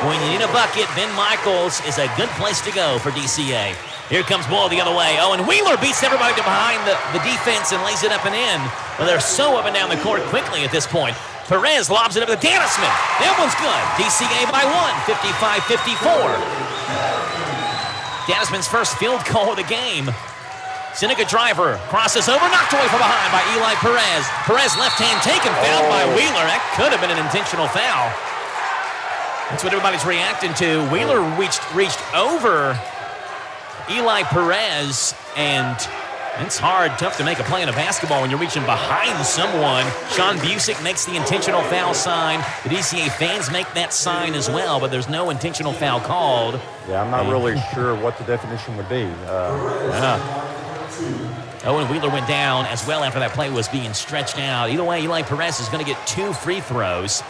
When you need a bucket, Ben Michaels is a good place to go for DCA. Here comes Boyle the other way. Oh, and Wheeler beats everybody to behind the defense and lays it up and in. Well, they're so up and down the court quickly at this point. Perez lobs it up to Dannisman. That one's good. DCA by 1, 55-54. Dannisman's first field goal of the game. Seneca driver crosses over, knocked away from behind by Eli Perez. Perez left hand taken, fouled by Wheeler. That could have been an intentional foul. That's what everybody's reacting to. Wheeler reached over Eli Perez, and it's tough to make a play in a basketball when you're reaching behind someone. Sean Busick makes the intentional foul sign. The DCA fans make that sign as well, but there's no intentional foul called. Yeah, I'm not really sure what the definition would be. Owen Wheeler went down as well after that play was being stretched out. Either way, Eli Perez is going to get 2 free throws.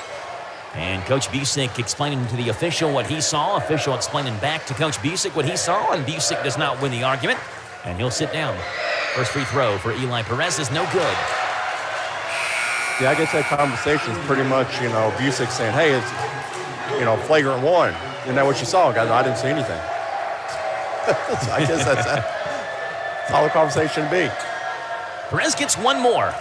And Coach Busick explaining to the official what he saw. Official explaining back to Coach Busick what he saw, and Busick does not win the argument. And he'll sit down. First free throw for Eli Perez is no good. Yeah, I guess that conversation is pretty much, Busick saying, hey, it's, flagrant one. Isn't that what you saw, guys? I didn't see anything. So I guess that's all the conversation would be. Perez gets one more.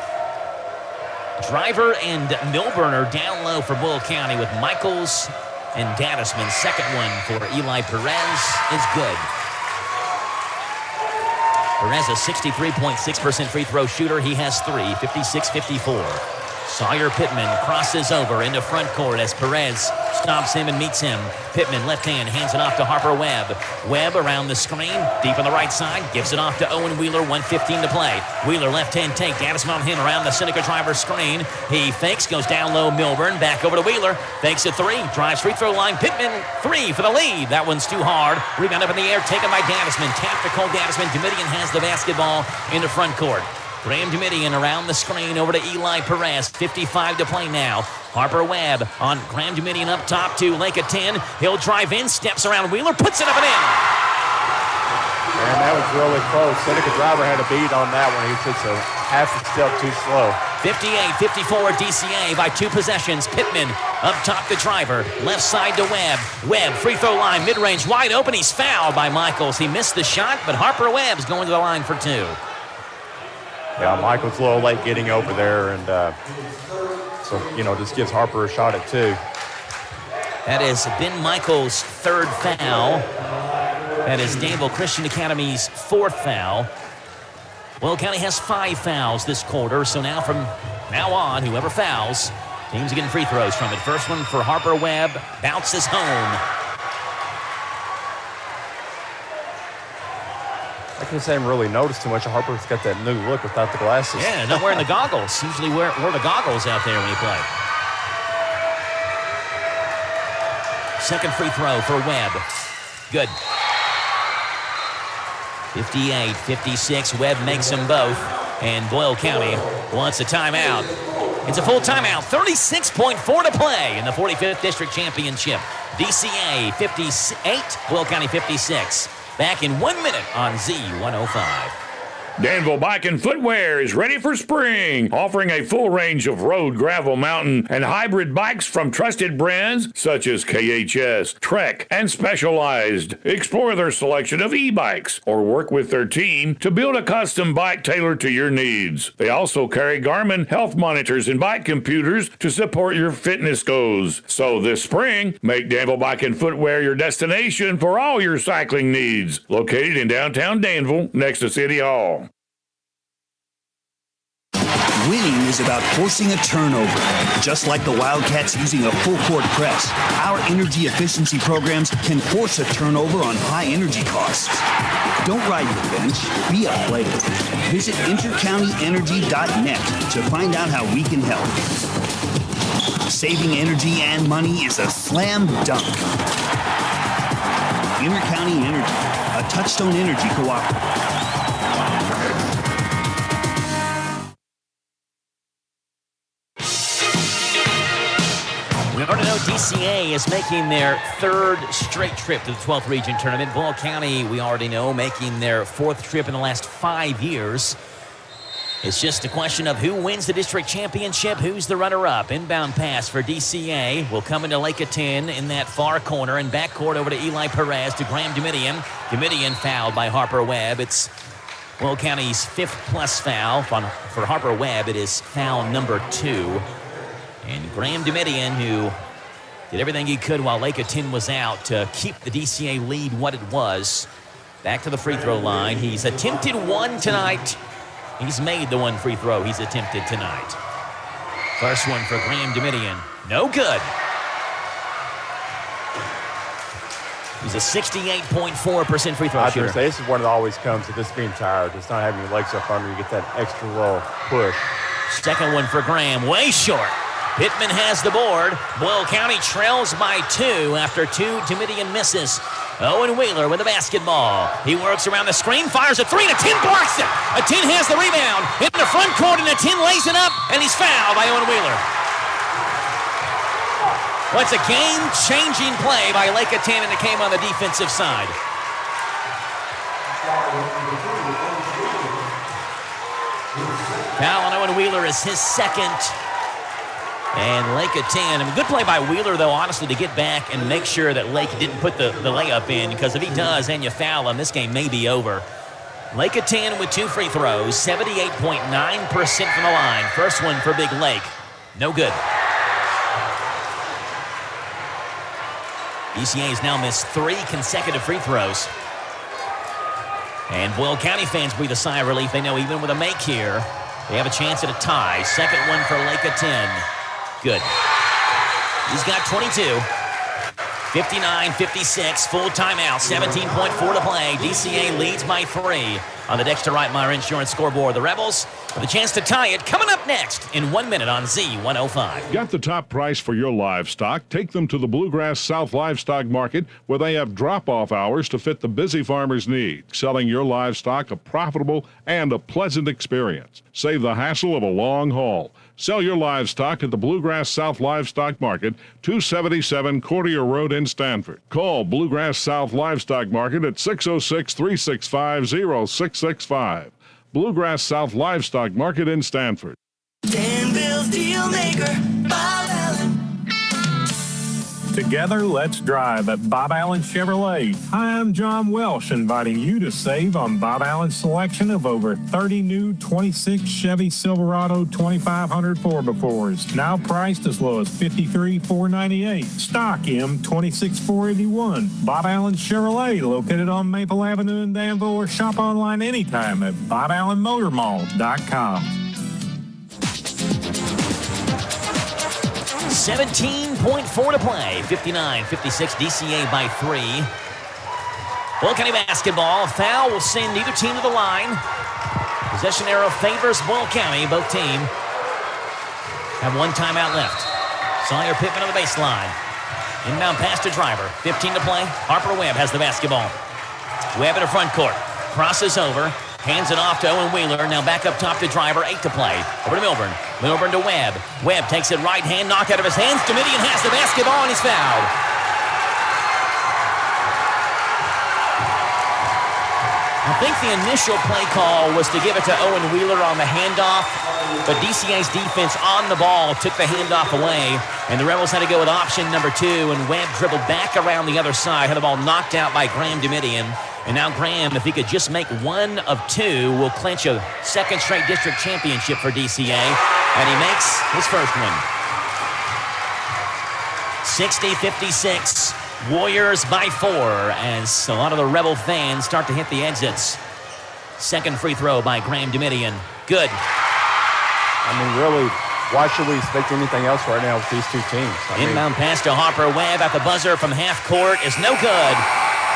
Driver and Milburn are down low for Boyle County with Michaels and Dannisman. Second one for Eli Perez is good. Perez a 63.6% free throw shooter. He has 3, 56-54. Sawyer Pittman crosses over into front court as Perez stops him and meets him. Pittman, left hand, hands it off to Harper Webb. Webb around the screen, deep on the right side, gives it off to Owen Wheeler, 1:15 to play. Wheeler, left hand take, Dannisman on him around the Seneca driver screen. He fakes, goes down low, Milburn, back over to Wheeler, fakes a 3, drives free throw line, Pittman, 3 for the lead. That one's too hard. Rebound up in the air, taken by Dannisman. Tap to Cole Dannisman. Domitian has the basketball in the front court. Graham Domitian around the screen over to Eli Perez. 55 to play now. Harper Webb on Graham Domitian up top to Lake of 10. He'll drive in, steps around Wheeler, puts it up and in. And that was really close. Seneca driver had a beat on that one. He took a half a step too slow. 58-54 DCA by 2 possessions. Pittman up top the driver. Left side to Webb. Webb, free throw line, mid-range, wide open. He's fouled by Michaels. He missed the shot, but Harper Webb's going to the line for 2. Yeah, Michael's a little late getting over there, and so, this gives Harper a shot at 2. That is Ben Michaels' 3rd foul. That is Danville Christian Academy's 4th foul. Boyle County has 5 fouls this quarter, so now from now on, whoever fouls, teams are getting free throws from it. First one for Harper Webb, bounces home. I can't say I really noticed too much. Harper's got that new look without the glasses. Yeah, not wearing the goggles. Usually wear the goggles out there when you play. Second free throw for Webb. Good. 58-56. Webb makes them both. And Boyle County wants a timeout. It's a full timeout. 36.4 to play in the 45th District Championship. DCA 58, Will County 56. Back in 1 minute on Z105. Danville Bike and Footwear is ready for spring, offering a full range of road, gravel, mountain, and hybrid bikes from trusted brands such as KHS, Trek, and Specialized. Explore their selection of e-bikes or work with their team to build a custom bike tailored to your needs. They also carry Garmin health monitors and bike computers to support your fitness goals. So this spring, make Danville Bike and Footwear your destination for all your cycling needs. Located in downtown Danville, next to City Hall. Winning is about forcing a turnover. Just like the Wildcats using a full-court press, our energy efficiency programs can force a turnover on high energy costs. Don't ride your bench, be a player. Visit intercountyenergy.net to find out how we can help. Saving energy and money is a slam dunk. Intercounty Energy, a Touchstone Energy cooperative. We already know DCA is making their third straight trip to the 12th Region Tournament. Bull County, we already know, making their fourth trip in the last 5 years. It's just a question of who wins the district championship, who's the runner-up. Inbound pass for DCA will come into Lake Atin in that far corner and backcourt over to Eli Perez to Graham Domitian. Domitian fouled by Harper Webb. It's Bull County's fifth-plus foul. For Harper Webb, it is foul number 2. And Graham Domitian, who did everything he could while Lake Atin was out to keep the DCA lead what it was. Back to the free throw line. He's attempted one tonight. He's made the one free throw he's attempted tonight. First one for Graham Domitian. No good. He's a 68.4% free throw I shooter. say this is one that always comes with this being tired. Just not having your legs up under. You get that extra little push. Second one for Graham. Way short. Pittman has the board. Boyle County trails by 2 after 2 Domitian misses. Owen Wheeler with the basketball. He works around the screen, fires a 3, and Atin blocks it. Atin has the rebound in the front court, and Atin lays it up, and he's fouled by Owen Wheeler. Well, it's a game-changing play by Lake Atin, and it came on the defensive side. Foul on Owen Wheeler is his second. And Lake Atin, good play by Wheeler, though, honestly, to get back and make sure that Lake didn't put the layup in, because if he does and you foul him, this game may be over. Lake Atin with 2 free throws, 78.9% from the line. First one for Big Lake. No good. DCA has now missed 3 consecutive free throws. And Boyle County fans breathe a sigh of relief. They know even with a make here, they have a chance at a tie. Second one for Lake Atin. Good. He's got 22. 59-56, full timeout, 17.4 to play. DCA leads by 3 on the Dexter Reitmeyer Insurance scoreboard. The Rebels with a chance to tie it coming up next in 1 minute on Z105. Got the top price for your livestock? Take them to the Bluegrass South Livestock Market, where they have drop-off hours to fit the busy farmer's need. Selling your livestock a profitable and a pleasant experience. Save the hassle of a long haul. Sell your livestock at the Bluegrass South Livestock Market, 277 Courtier Road in Stanford. Call Bluegrass South Livestock Market at 606-365-0665. Bluegrass South Livestock Market in Stanford. Danville's deal maker, Bob Allen. Together, let's drive at Bob Allen Chevrolet. Hi, I'm John Welsh, inviting you to save on Bob Allen's selection of over 30 new 26 Chevy Silverado 2500 4x4s, now priced as low as $53,498. Stock M26481. Bob Allen Chevrolet, located on Maple Avenue in Danville, or shop online anytime at BobAllenMotorMall.com. 17.4 to play. 59-56, DCA by 3. Bull County basketball. Foul will send either team to the line. Possession arrow favors Bull County. Both teams have 1 timeout left. Sawyer Pittman on the baseline. Inbound pass to Driver. 15 to play. Harper Webb has the basketball. Webb in the front court. Crosses over. Hands it off to Owen Wheeler. Now back up top to driver. 8 to play. Over to Milburn. Milburn to Webb. Webb takes it right hand. Knocked out of his hands. Domitian has the basketball and he's fouled. I think the initial play call was to give it to Owen Wheeler on the handoff, but DCA's defense on the ball took the handoff away, and the Rebels had to go with option number 2, and Webb dribbled back around the other side, had the ball knocked out by Graham Domitian. And now Graham, if he could just make 1 of 2, will clinch a second straight district championship for DCA, and he makes his first one. 60-56. Warriors by 4 as a lot of the Rebel fans start to hit the exits. Second free throw by Graham Domitian. Good. I mean, really, why should we expect anything else right now with these two teams? Inbound pass to Harper. Webb at the buzzer from half court is no good.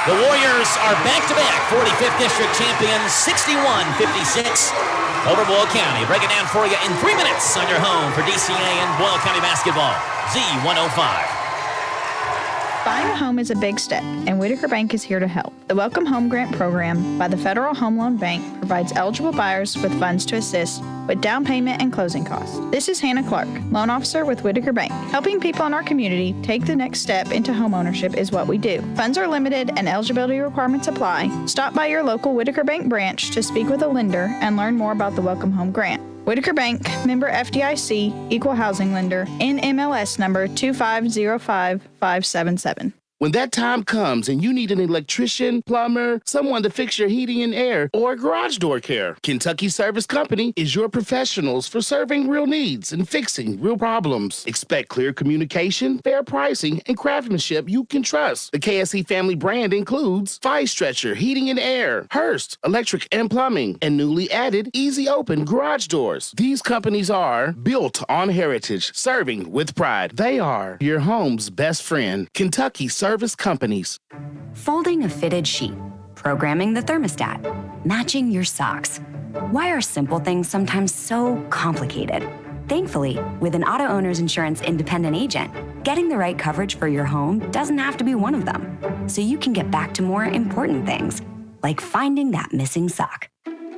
The Warriors are back-to-back 45th District champions, 61-56 over Boyle County. Break it down for you in 3 minutes on your home for DCA and Boyle County basketball. Z105. Buying a home is a big step, and Whitaker Bank is here to help. The Welcome Home Grant Program by the Federal Home Loan Bank provides eligible buyers with funds to assist with down payment and closing costs. This is Hannah Clark, loan officer with Whitaker Bank. Helping people in our community take the next step into home ownership is what we do. Funds are limited and eligibility requirements apply. Stop by your local Whitaker Bank branch to speak with a lender and learn more about the Welcome Home Grant. Whitaker Bank, member FDIC, equal housing lender, NMLS number 2505577. When that time comes and you need an electrician, plumber, someone to fix your heating and air, or garage door care, Kentucky Service Company is your professionals for serving real needs and fixing real problems. Expect clear communication, fair pricing, and craftsmanship you can trust. The KSE family brand includes Fire Stretcher, Heating and Air, Hearst, Electric and Plumbing, and newly added Easy Open Garage Doors. These companies are built on heritage, serving with pride. They are your home's best friend, Kentucky Service Companies. Folding a fitted sheet, programming the thermostat, matching your socks. Why are simple things sometimes so complicated? Thankfully, with an auto owner's insurance independent agent, getting the right coverage for your home doesn't have to be one of them. So you can get back to more important things, like finding that missing sock.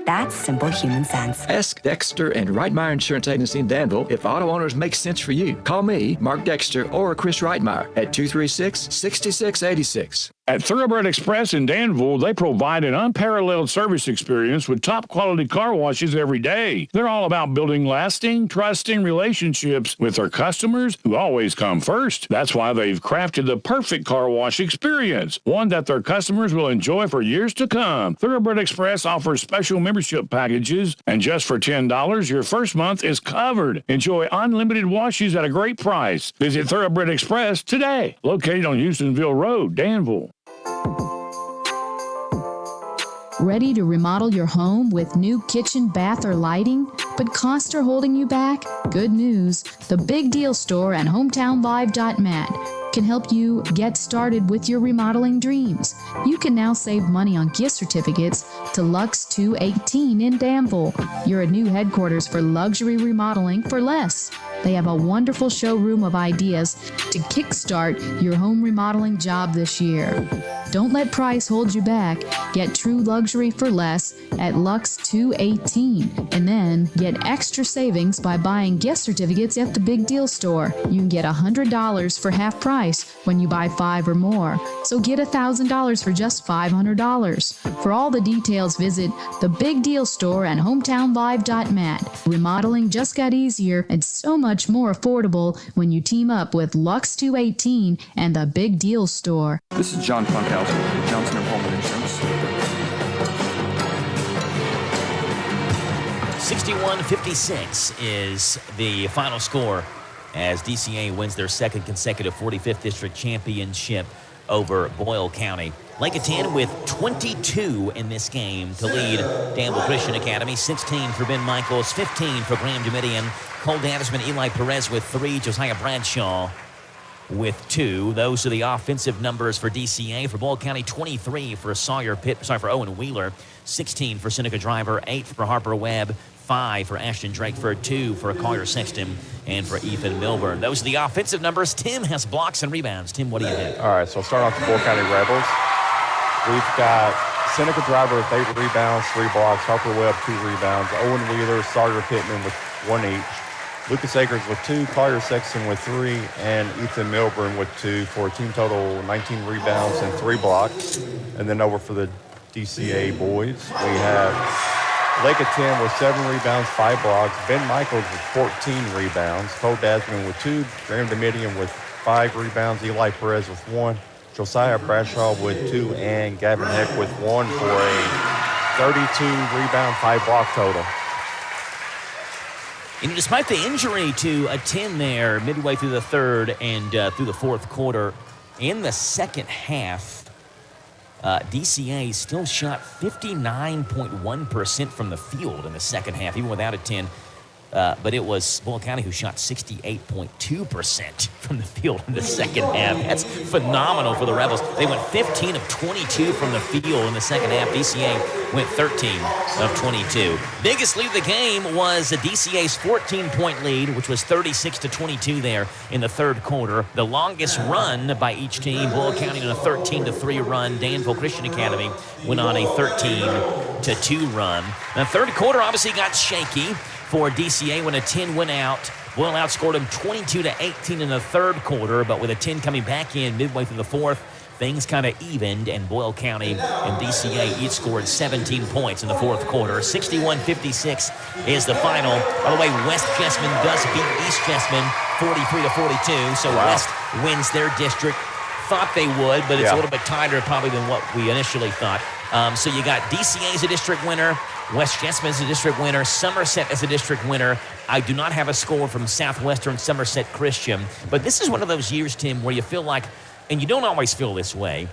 That's simple human sense. Ask Dexter and Reitmeyer Insurance Agency in Danville if auto owners make sense for you. Call me, Mark Dexter, or Chris Reitmeyer at 236-6686. At Thoroughbred Express in Danville, they provide an unparalleled service experience with top-quality car washes every day. They're all about building lasting, trusting relationships with their customers who always come first. That's why they've crafted the perfect car wash experience, one that their customers will enjoy for years to come. Thoroughbred Express offers special membership packages, and just for $10, your first month is covered. Enjoy unlimited washes at a great price. Visit Thoroughbred Express today, located on Houstonville Road, Danville. Ready to remodel your home with new kitchen, bath, or lighting, but costs are holding you back? Good news. The Big Deal Store and HometownLive.net can help you get started with your remodeling dreams. You can now save money on gift certificates to Lux 218 in Danville. You're a new headquarters for luxury remodeling for less. They have a wonderful showroom of ideas to kickstart your home remodeling job this year. Don't let price hold you back. Get true luxury for less at Lux 218, and then get extra savings by buying gift certificates at the Big Deal Store. You can get $100 for half price when you buy 5 or more. So get $1,000 for just $500. For all the details, visit the Big Deal Store and HometownLive.net. Remodeling just got easier and so much more affordable when you team up with Lux 218 and the Big Deal Store. This is John Funkhauser with Johnson & Pullman Insurance. 61-56 is the final score as DCA wins their second consecutive 45th District championship over Boyle County. Lake of 10 with 22 in this game to lead Danville Christian Academy. 16 for Ben Michaels, 15 for Graham Domitian, Cole Dannisman, Eli Perez with 3, Josiah Bradshaw with 2. Those are the offensive numbers for DCA. For Boyle County, 23 for for Owen Wheeler, 16 for Seneca Driver, 8 for Harper Webb, 5 for Ashton Drakeford, 2 for Collier Sexton, and for Ethan Milburn. Those are the offensive numbers. Tim has blocks and rebounds. Tim, what do you have? All right, so I'll start off the Boyle County Rebels. We've got Seneca Driver with 8 rebounds, 3 blocks. Harper Webb, 2 rebounds. Owen Wheeler, Sawyer Pittman with 1 each. Lucas Akers with 2, Collier Sexton with 3, and Ethan Milburn with 2 for a team total 19 rebounds and 3 blocks. And then over for the DCA boys, we have Lake of 10 with 7 rebounds, 5 blocks. Ben Michaels with 14 rebounds. Cole Dasman with 2. Graham Domitian with 5 rebounds. Eli Perez with 1. Josiah Bradshaw with 2. And Gavin Heck with 1 for a 32 rebound, 5 block total. And despite the injury to a 10 there midway through the third and through the fourth quarter, in the second half, DCA still shot 59.1% from the field in the second half, even without a 10. But it was Boyle County who shot 68.2% from the field in the second half. That's phenomenal for the Rebels. They went 15 of 22 from the field in the second half. DCA went 13 of 22. Biggest lead of the game was the DCA's 14-point lead, which was 36-22 there in the third quarter. The longest run by each team, Boyle County on a 13-3 run. Danville Christian Academy went on a 13-2 run. The third quarter obviously got shaky for DCA when a 10 went out. Boyle outscored them 22-18 in the third quarter, but with a 10 coming back in midway through the fourth, things kind of evened, and Boyle County and DCA each scored 17 points in the fourth quarter. 61-56 is the final. By the way, West Jessamine does beat East Jessamine 43-42, so West wins their district. Thought they would, but it's a little bit tighter probably than what we initially thought. So you got DCA as a district winner, West Jessamine as a district winner, Somerset as a district winner. I do not have a score from Southwestern Somerset Christian, but this is one of those years, Tim, where you feel like, and you don't always feel this way,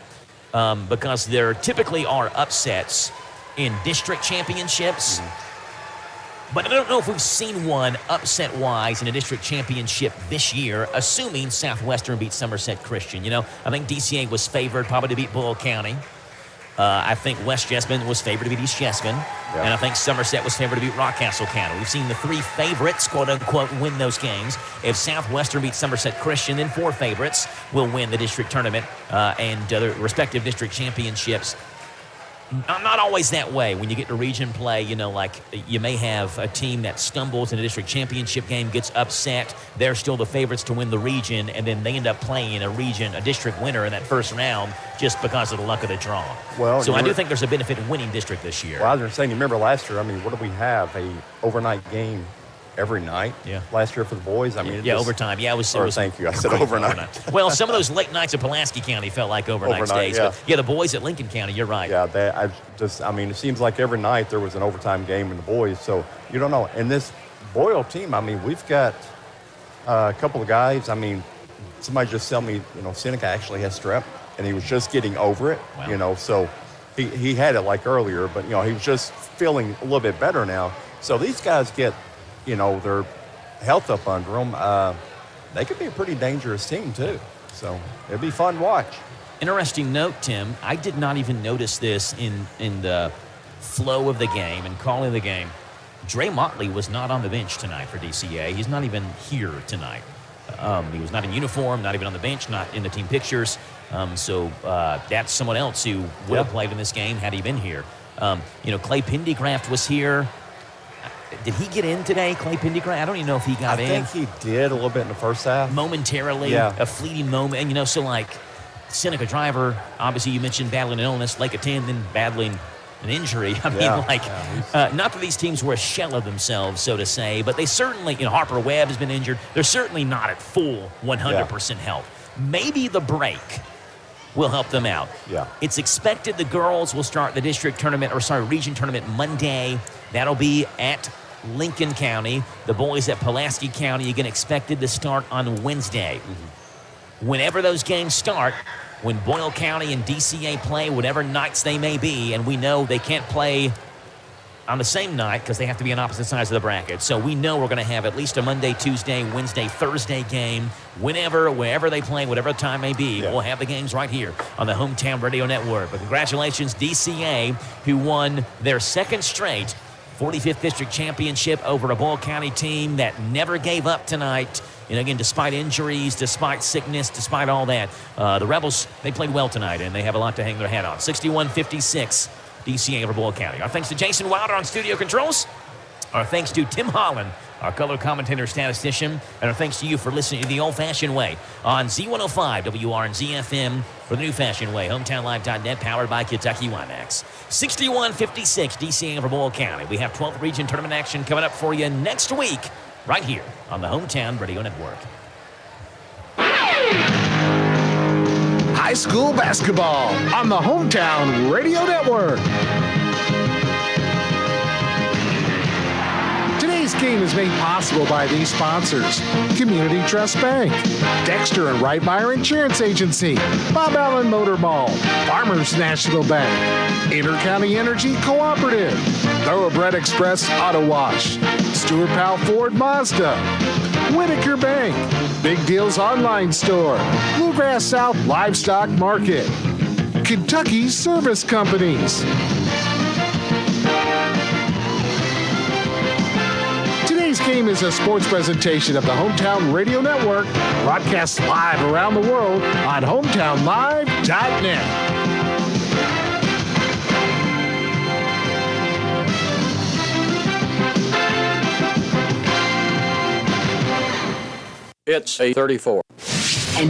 because there typically are upsets in district championships. But I don't know if we've seen one upset-wise in a district championship this year, assuming Southwestern beat Somerset Christian. You know, I think DCA was favored probably to beat Boyle County. I think West Jessamine was favored to beat East Jessamine. And I think Somerset was favored to beat Rockcastle County. We've seen the 3 favorites, quote-unquote, win those games. If Southwestern beats Somerset Christian, then 4 favorites will win the district tournament and their respective district championships. Not always that way. When you get to region play, you know, like you may have a team that stumbles in a district championship game, gets upset. They're still the favorites to win the region, and then they end up playing a district winner in that first round just because of the luck of the draw. Well, so I do think there's a benefit in winning district this year. Well, I was just saying, you remember last year, I mean, what did we have? A overnight game every night last year for the boys? I mean, overtime. Yeah, it was. Thank you. I said overnight. Well, some of those late nights at Pulaski County felt like overnight stays. But the boys at Lincoln County, you're right. Yeah, I mean, it seems like every night there was an overtime game in the boys. So you don't know. And this Boyle team, I mean, we've got a couple of guys. I mean, somebody just tell me, you know, Seneca actually has strep, and he was just getting over it. Wow. You know, so he had it like earlier, but you know, he was just feeling a little bit better now. So these guys get, you know, their health up under them. They could be a pretty dangerous team, too. So it'd be fun to watch. Interesting note, Tim. I did not even notice this in the flow of the game and calling the game. Dre Motley was not on the bench tonight for DCA. He's not even here tonight. He was not in uniform, not even on the bench, not in the team pictures. So that's someone else who would have played in this game had he been here. You know, Clay Pendycraft was here. Did he get in today, Clay Pendycraft? I don't even know if he got in. I think he did a little bit in the first half. Momentarily, a fleeting moment. And, you know, so like Seneca Driver, obviously you mentioned battling an illness, Lake of 10, then battling an injury. I mean, not that these teams were a shell of themselves, so to say, but they certainly, you know, Harper Webb has been injured. They're certainly not at full 100% health. Maybe the break will help them out. Yeah. It's expected the girls will start the region tournament Monday. That'll be at Lincoln County. The boys at Pulaski County, again, expected to start on Wednesday. Whenever those games start, when Boyle County and DCA play, whatever nights they may be, and we know they can't play on the same night because they have to be on opposite sides of the bracket. So we know we're going to have at least a Monday, Tuesday, Wednesday, Thursday game. Wherever they play, whatever the time may be, we'll have the games right here on the Hometown Radio Network. But congratulations, DCA, who won their second straight 45th District Championship over a Boyle County team that never gave up tonight. And again, despite injuries, despite sickness, despite all that, the Rebels, they played well tonight, and they have a lot to hang their hat on. 61-56 DCA over Boyle County. Our thanks to Jason Wilder on studio controls. Our thanks to Tim Holland, our color commentator statistician, and our thanks to you for listening to The Old-Fashioned Way on Z105 WRNZ FM for The New Fashioned Way, hometownlive.net, powered by Kentucky WiMAX. 61-56 DCA over Boyle County. We have 12th Region Tournament action coming up for you next week right here on the Hometown Radio Network. High school basketball on the Hometown Radio Network. Today's game is made possible by these sponsors: Community Trust Bank, Dexter and Reitmeyer Insurance Agency, Bob Allen Motor Mall, Farmers National Bank, Intercounty Energy Cooperative, Thoroughbred Express Auto Wash, Stuart Powell Ford Mazda, Whitaker Bank, Big Deals Online Store, Bluegrass South Livestock Market, Kentucky Service Companies. Today's game is a sports presentation of the Hometown Radio Network, broadcast live around the world on hometownlive.net. It's 8:34. And